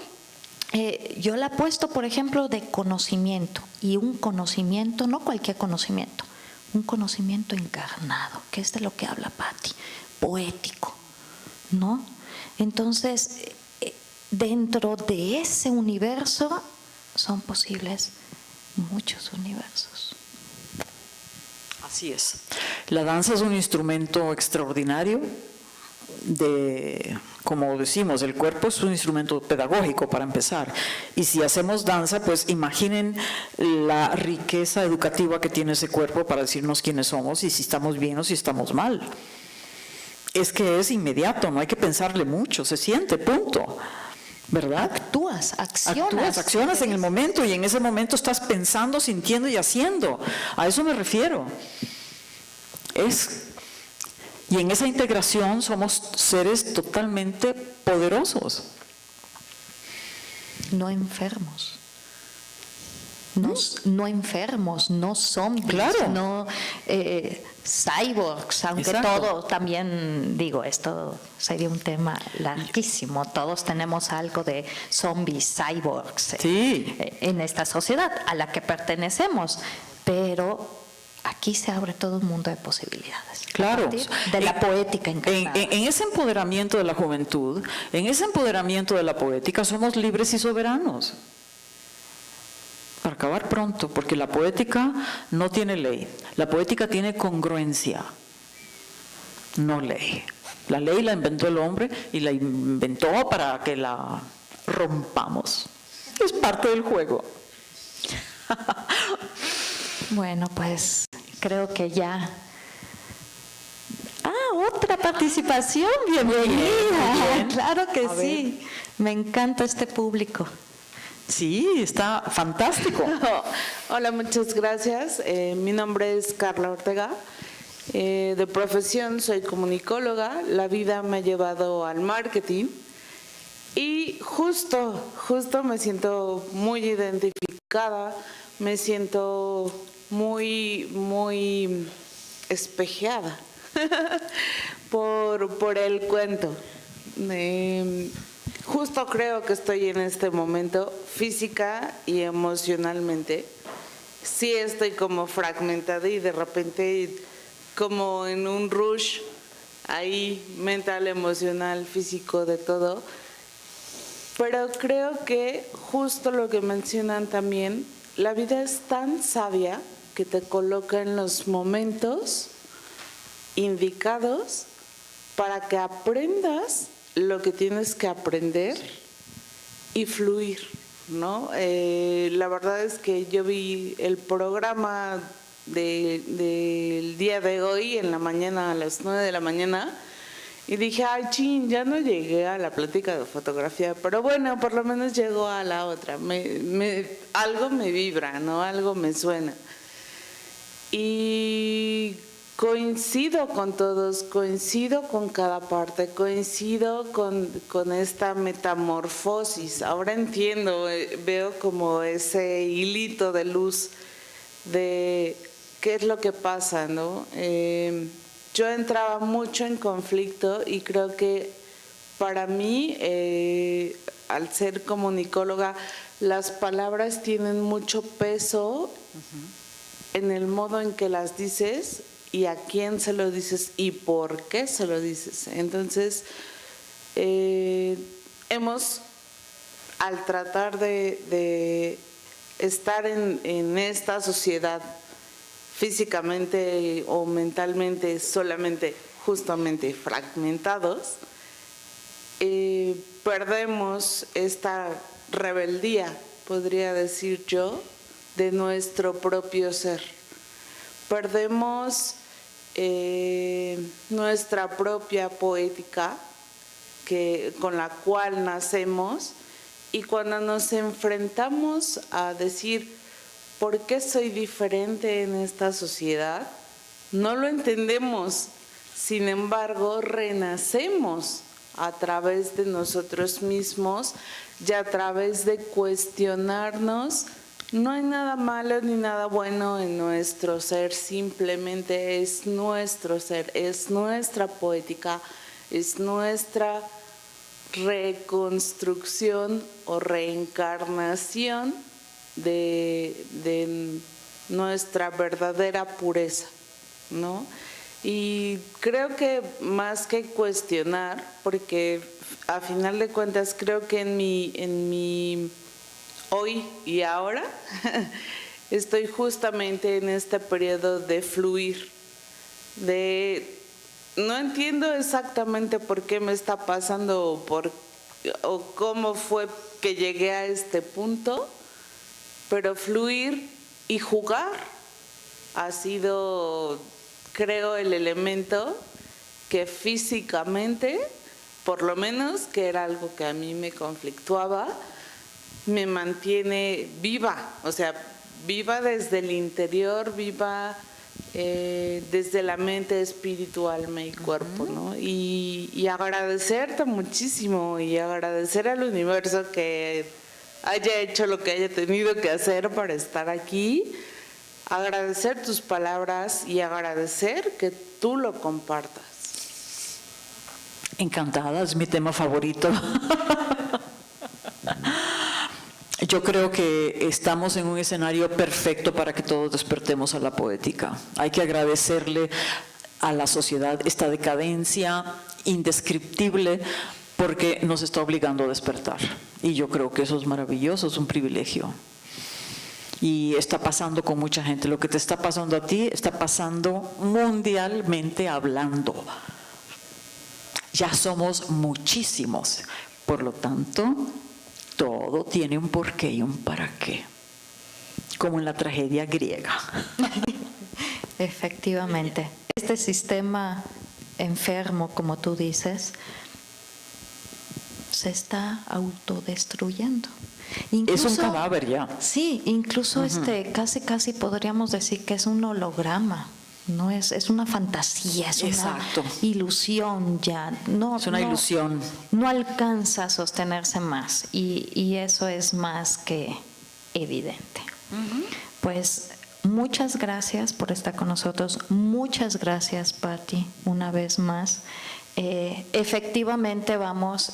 yo la he puesto, por ejemplo, de conocimiento, y un conocimiento, no cualquier conocimiento, un conocimiento encarnado, que es de lo que habla Patti, poético, ¿no? Entonces, dentro de ese universo son posibles muchos universos. Así es. La danza es un instrumento extraordinario como decimos, el cuerpo es un instrumento pedagógico para empezar. Y si hacemos danza, pues imaginen la riqueza educativa que tiene ese cuerpo para decirnos quiénes somos y si estamos bien o si estamos mal. Es que es inmediato, no hay que pensarle mucho, se siente, punto. ¿Verdad? Accionas en el momento y en ese momento estás pensando, sintiendo y haciendo. A eso me refiero. Y en esa integración somos seres totalmente poderosos. No enfermos. No enfermos, no zombies, claro. No cyborgs, aunque Exacto. todo también, digo, esto sería un tema larguísimo. Todos tenemos algo de zombies, cyborgs Sí. En esta sociedad a la que pertenecemos, pero aquí se abre todo un mundo de posibilidades. Claro. A partir de la poética encarnada. En ese empoderamiento de la juventud, en ese empoderamiento de la poética, somos libres y soberanos. Para acabar pronto, porque la poética no tiene ley. La poética tiene congruencia, no ley. La ley la inventó el hombre y la inventó para que la rompamos. Es parte del juego. Bueno, pues creo que ya. Otra participación, bienvenida. Bien. Claro que sí. Me encanta este público. Sí, está fantástico. Hola, muchas gracias. Mi nombre es Carla Ortega. De profesión soy comunicóloga. La vida me ha llevado al marketing. Y justo me siento muy identificada, me siento muy espejeada por el cuento. Justo creo que estoy en este momento física y emocionalmente. Sí estoy como fragmentada y de repente como en un rush ahí mental, emocional, físico, de todo. Pero creo que justo lo que mencionan también, la vida es tan sabia que te coloca en los momentos indicados para que aprendas lo que tienes que aprender y fluir. ¿no? La verdad es que yo vi el programa del día de hoy en la mañana, a las 9 de la mañana, y dije, ay, chin, ya no llegué a la plática de fotografía, pero bueno, por lo menos llegó a la otra. Algo me vibra, ¿no? Algo me suena. Y coincido con todos, coincido con cada parte, coincido con esta metamorfosis. Ahora entiendo, veo como ese hilito de luz de qué es lo que pasa, ¿no? Yo entraba mucho en conflicto y creo que para mí, al ser comunicóloga, las palabras tienen mucho peso en el modo en que las dices y a quién se lo dices y por qué se lo dices. Entonces, hemos, al tratar de estar en esta sociedad físicamente o mentalmente solamente justamente fragmentados, perdemos esta rebeldía, podría decir yo, de nuestro propio ser. Perdemos nuestra propia poética con la cual nacemos, y cuando nos enfrentamos a decir ¿por qué soy diferente en esta sociedad? No lo entendemos, sin embargo renacemos a través de nosotros mismos y a través de cuestionarnos. No hay nada malo ni nada bueno en nuestro ser, simplemente es nuestro ser, es nuestra poética, es nuestra reconstrucción o reencarnación de nuestra verdadera pureza, ¿no? Y creo que más que cuestionar, porque a final de cuentas creo que en mi hoy y ahora estoy justamente en este periodo de fluir, no entiendo exactamente por qué me está pasando o cómo fue que llegué a este punto, pero fluir y jugar ha sido, creo, el elemento que físicamente, por lo menos, que era algo que a mí me conflictuaba, me mantiene viva, o sea, viva desde el interior, viva desde la mente, espíritu, alma y cuerpo, ¿no? Y agradecerte muchísimo y agradecer al universo que haya hecho lo que haya tenido que hacer para estar aquí, agradecer tus palabras y agradecer que tú lo compartas. Encantada, es mi tema favorito. Yo creo que estamos en un escenario perfecto para que todos despertemos a la poética. Hay que agradecerle a la sociedad esta decadencia indescriptible porque nos está obligando a despertar. Y yo creo que eso es maravilloso, es un privilegio. Y está pasando con mucha gente. Lo que te está pasando a ti está pasando mundialmente hablando. Ya somos muchísimos. Por lo tanto, todo tiene un porqué y un para qué, como en la tragedia griega. Efectivamente. Este sistema enfermo, como tú dices, se está autodestruyendo. Incluso, es un cadáver ya. Sí, incluso casi podríamos decir que es un holograma. No es una fantasía, es Exacto. una ilusión ya. No, es una ilusión. No alcanza a sostenerse más y eso es más que evidente. Pues muchas gracias por estar con nosotros. Muchas gracias, Patti, una vez más. Efectivamente vamos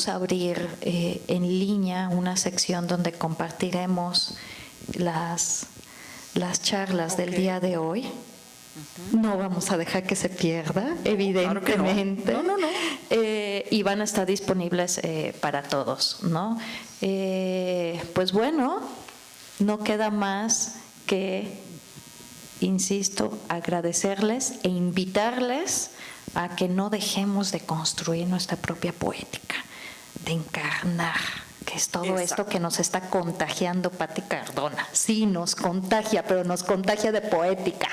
a abrir en línea una sección donde compartiremos las charlas del día de hoy. No vamos a dejar que se pierda, evidentemente. Claro que no. Y van a estar disponibles para todos, ¿no? Pues bueno, no queda más que, insisto, agradecerles e invitarles a que no dejemos de construir nuestra propia poética, de encarnar, que es todo esto que nos está contagiando Patti Cardona. Sí, nos contagia, pero nos contagia de poética,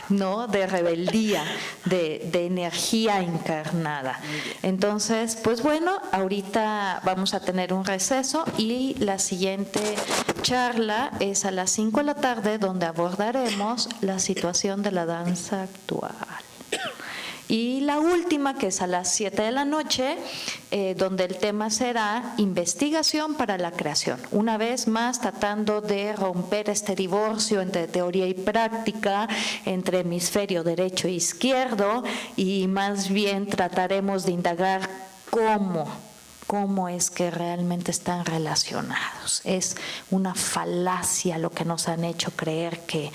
¿no? De rebeldía, de energía encarnada. Entonces, pues bueno, ahorita vamos a tener un receso y la siguiente charla es a las 5 de la tarde, donde abordaremos la situación de la danza actual. Y la última, que es a las 7 de la noche, donde el tema será investigación para la creación. Una vez más, tratando de romper este divorcio entre teoría y práctica, entre hemisferio derecho e izquierdo, y más bien trataremos de indagar cómo es que realmente están relacionados. Es una falacia lo que nos han hecho creer que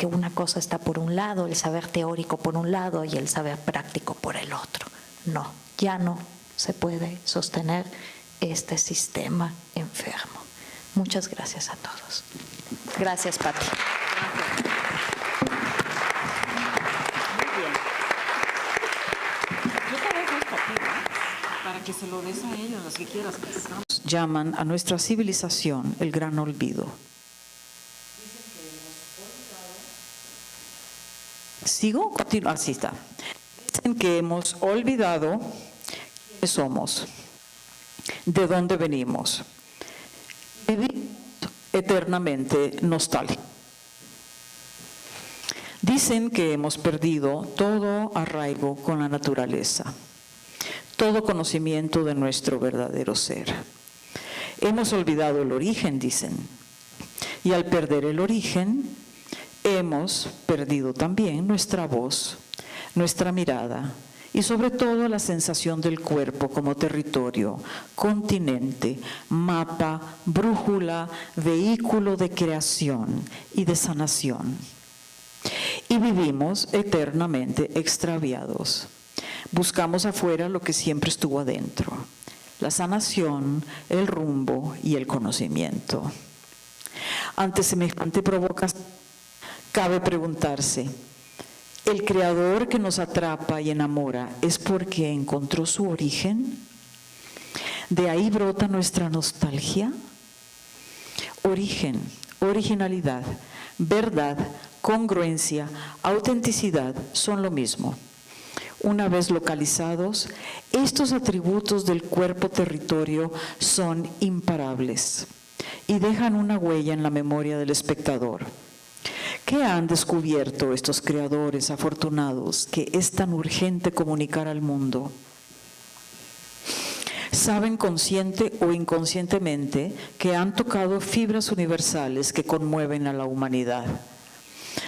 una cosa está por un lado, el saber teórico por un lado y el saber práctico por el otro. No, ya no se puede sostener este sistema enfermo. Muchas gracias a todos. Gracias, Patti. Para que se lo des a ellos, los que quieras. Llaman a nuestra civilización el gran olvido. ¿Sigo? Continúo. Así está. Dicen que hemos olvidado quiénes somos, de dónde venimos. Vivimos eternamente nostálgicos. Dicen que hemos perdido todo arraigo con la naturaleza, todo conocimiento de nuestro verdadero ser. Hemos olvidado el origen, dicen, y al perder el origen, hemos perdido también nuestra voz, nuestra mirada y sobre todo la sensación del cuerpo como territorio, continente, mapa, brújula, vehículo de creación y de sanación. Y vivimos eternamente extraviados. Buscamos afuera lo que siempre estuvo adentro, la sanación, el rumbo y el conocimiento. Ante semejante provocación, cabe preguntarse, ¿el creador que nos atrapa y enamora es porque encontró su origen? ¿De ahí brota nuestra nostalgia? Origen, originalidad, verdad, congruencia, autenticidad son lo mismo. Una vez localizados, estos atributos del cuerpo territorio son imparables y dejan una huella en la memoria del espectador. ¿Qué han descubierto estos creadores afortunados que es tan urgente comunicar al mundo? Saben consciente o inconscientemente que han tocado fibras universales que conmueven a la humanidad.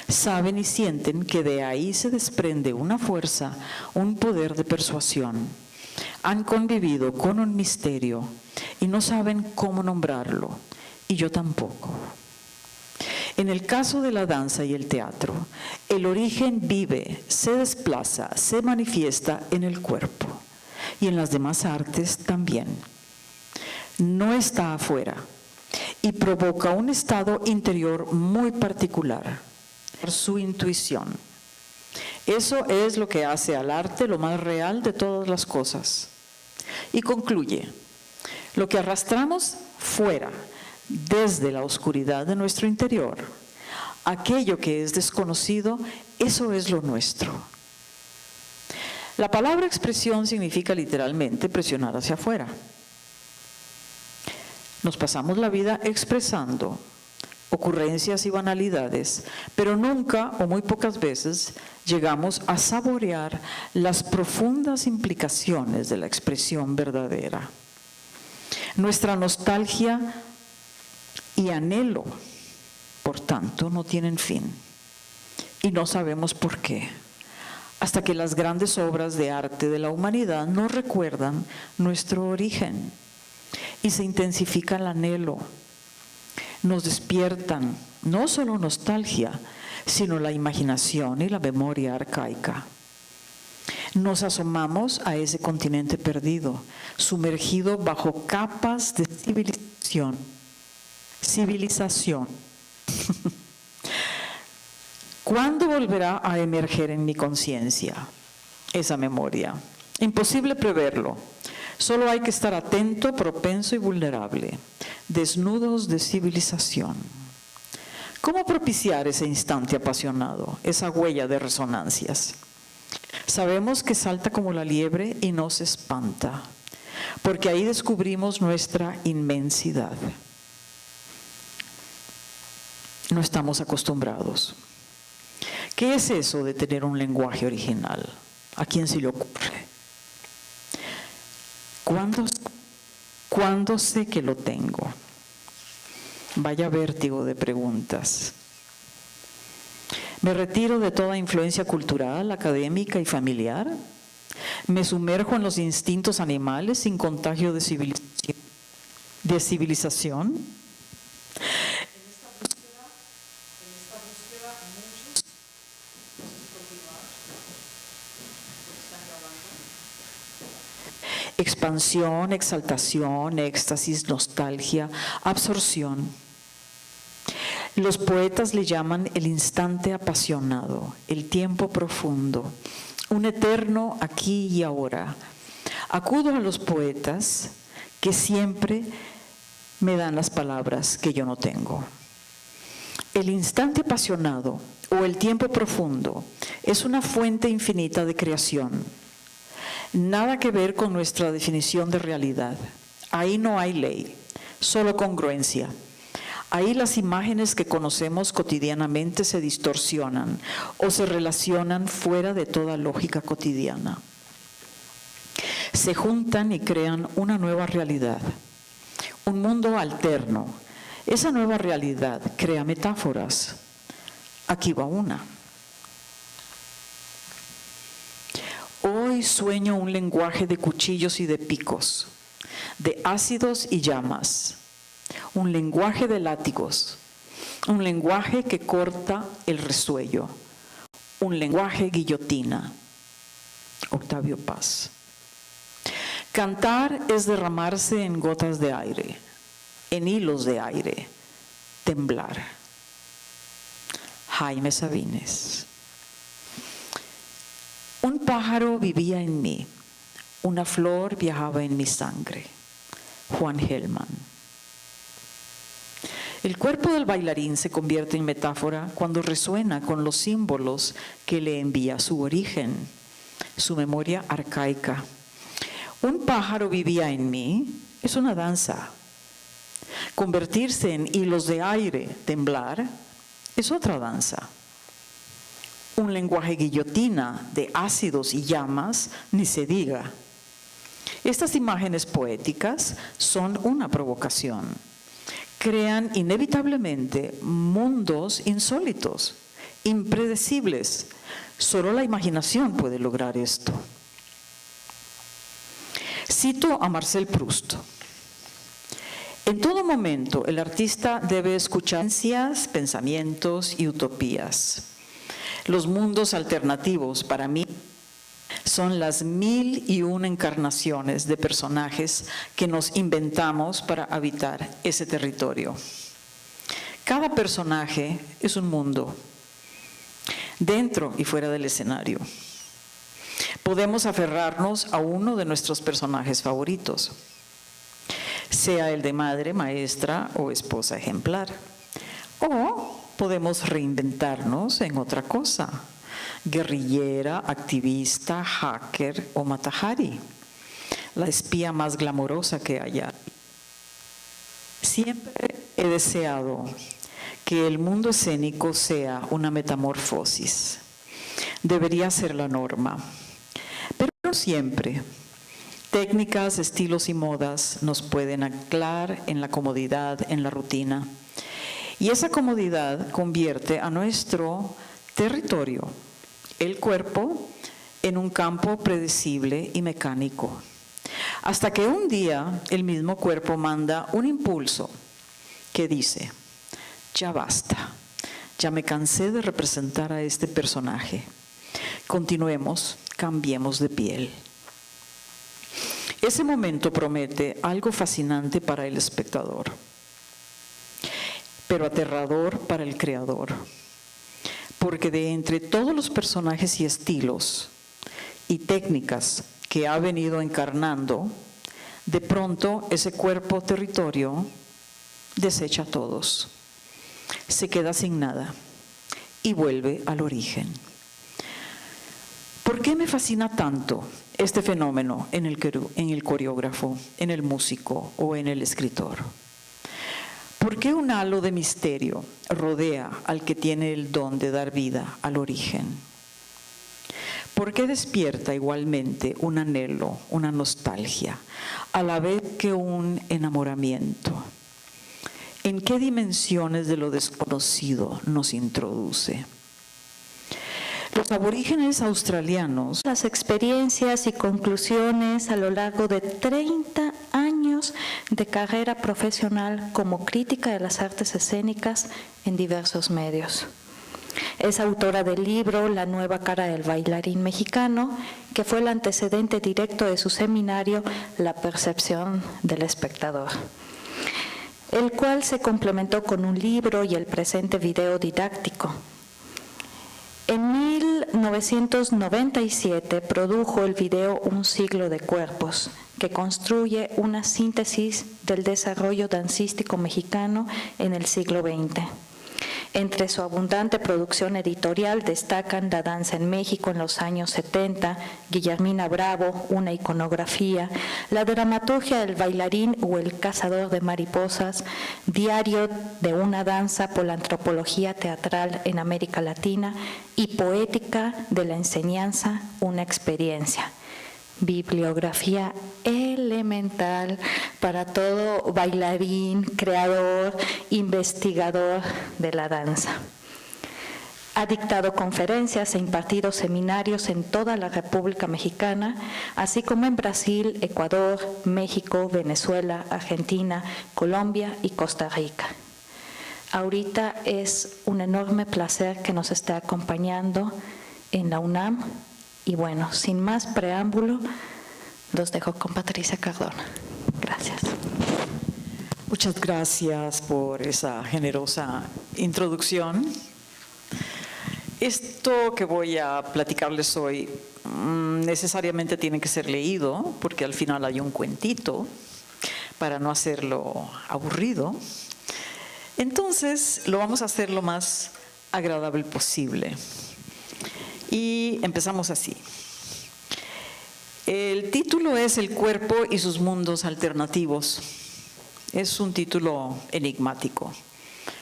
Saben y sienten que de ahí se desprende una fuerza, un poder de persuasión. Han convivido con un misterio y no saben cómo nombrarlo, y yo tampoco. En el caso de la danza y el teatro, el origen vive, se desplaza, se manifiesta en el cuerpo y en las demás artes también. No está afuera y provoca un estado interior muy particular, su intuición. Eso es lo que hace al arte lo más real de todas las cosas. Y concluye, lo que arrastramos fuera, desde la oscuridad de nuestro interior, aquello que es desconocido, eso es lo nuestro. La palabra expresión significa literalmente presionar hacia afuera. Nos pasamos la vida expresando ocurrencias y banalidades, pero nunca o muy pocas veces llegamos a saborear las profundas implicaciones de la expresión verdadera. Nuestra nostalgia y anhelo, por tanto, no tienen fin. Y no sabemos por qué. Hasta que las grandes obras de arte de la humanidad nos recuerdan nuestro origen y se intensifica el anhelo. Nos despiertan no solo nostalgia, sino la imaginación y la memoria arcaica. Nos asomamos a ese continente perdido, sumergido bajo capas de civilización. ¿Cuándo volverá a emerger en mi conciencia esa memoria? Imposible preverlo. Solo hay que estar atento, propenso y vulnerable, desnudos de civilización. ¿Cómo propiciar ese instante apasionado, esa huella de resonancias? Sabemos que salta como la liebre y nos espanta, porque ahí descubrimos nuestra inmensidad. No estamos acostumbrados. ¿Qué es eso de tener un lenguaje original? ¿A quién se le ocurre? ¿Cuándo sé que lo tengo? Vaya vértigo de preguntas. ¿Me retiro de toda influencia cultural, académica y familiar? ¿Me sumerjo en los instintos animales sin contagio de civilización? Expansión, exaltación, éxtasis, nostalgia, absorción. Los poetas le llaman el instante apasionado, el tiempo profundo, un eterno aquí y ahora. Acudo a los poetas que siempre me dan las palabras que yo no tengo. El instante apasionado o el tiempo profundo es una fuente infinita de creación. Nada que ver con nuestra definición de realidad. Ahí no hay ley, solo congruencia. Ahí las imágenes que conocemos cotidianamente se distorsionan o se relacionan fuera de toda lógica cotidiana. Se juntan y crean una nueva realidad, un mundo alterno. Esa nueva realidad crea metáforas. Aquí va una. Hoy sueño un lenguaje de cuchillos y de picos, de ácidos y llamas, un lenguaje de látigos, un lenguaje que corta el resuello, un lenguaje guillotina. Octavio Paz. Cantar es derramarse en gotas de aire, en hilos de aire, temblar. Jaime Sabines. Un pájaro vivía en mí, una flor viajaba en mi sangre. Juan Gelman. El cuerpo del bailarín se convierte en metáfora cuando resuena con los símbolos que le envía su origen, su memoria arcaica. Un pájaro vivía en mí es una danza. Convertirse en hilos de aire, temblar, es otra danza. Un lenguaje guillotina de ácidos y llamas, ni se diga. Estas imágenes poéticas son una provocación. Crean inevitablemente mundos insólitos, impredecibles. Solo la imaginación puede lograr esto. Cito a Marcel Proust. En todo momento, el artista debe escuchar pensamientos y utopías. Los mundos alternativos, para mí, son las 1001 encarnaciones de personajes que nos inventamos para habitar ese territorio. Cada personaje es un mundo, dentro y fuera del escenario. Podemos aferrarnos a uno de nuestros personajes favoritos, sea el de madre, maestra o esposa ejemplar. O podemos reinventarnos en otra cosa, guerrillera, activista, hacker o Matahari, la espía más glamorosa que haya. Siempre he deseado que el mundo escénico sea una metamorfosis. Debería ser la norma, pero no siempre. Técnicas, estilos y modas nos pueden anclar en la comodidad, en la rutina. Y esa comodidad convierte a nuestro territorio, el cuerpo, en un campo predecible y mecánico. Hasta que un día el mismo cuerpo manda un impulso que dice: ya basta, ya me cansé de representar a este personaje. Continuemos, cambiemos de piel. Ese momento promete algo fascinante para el espectador, pero aterrador para el creador, porque de entre todos los personajes y estilos y técnicas que ha venido encarnando, De pronto, ese cuerpo territorio desecha a todos, se queda sin nada y vuelve al origen. ¿Por qué me fascina tanto este fenómeno en el coreógrafo, en el músico o en el escritor? ¿Por qué un halo de misterio rodea al que tiene el don de dar vida al origen? ¿Por qué despierta igualmente un anhelo, una nostalgia, a la vez que un enamoramiento? ¿En qué dimensiones de lo desconocido nos introduce? Los aborígenes australianos. Las experiencias y conclusiones a lo largo de 30 años de carrera profesional como crítica de las artes escénicas en diversos medios. Es autora del libro La nueva cara del bailarín mexicano, que fue el antecedente directo de su seminario La percepción del espectador, el cual se complementó con un libro y el presente video didáctico. En 1997 produjo el video Un siglo de cuerpos, que construye una síntesis del desarrollo dancístico mexicano en el siglo XX. Entre su abundante producción editorial destacan La danza en México en los años 70, Guillermina Bravo, una iconografía, La dramaturgia del bailarín o El cazador de mariposas, Diario de una danza por la antropología teatral en América Latina y Poética de la enseñanza, una experiencia. Bibliografía elemental para todo bailarín, creador, investigador de la danza. Ha dictado conferencias e impartido seminarios en toda la República Mexicana, así como en Brasil, Ecuador, México, Venezuela, Argentina, Colombia y Costa Rica. Ahorita es un enorme placer que nos esté acompañando en la UNAM. Y bueno, sin más preámbulo, los dejo con Patricia Cardona. Gracias. Muchas gracias por esa generosa introducción. Esto que voy a platicarles hoy necesariamente tiene que ser leído, porque al final hay un cuentito, para no hacerlo aburrido. Entonces, lo vamos a hacer lo más agradable posible. Y empezamos así. El título es El cuerpo y sus mundos alternativos. Es un título enigmático.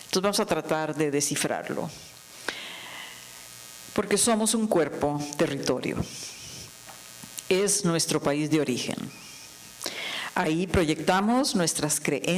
Entonces vamos a tratar de descifrarlo. Porque somos un cuerpo, territorio. Es nuestro país de origen. Ahí proyectamos nuestras creencias.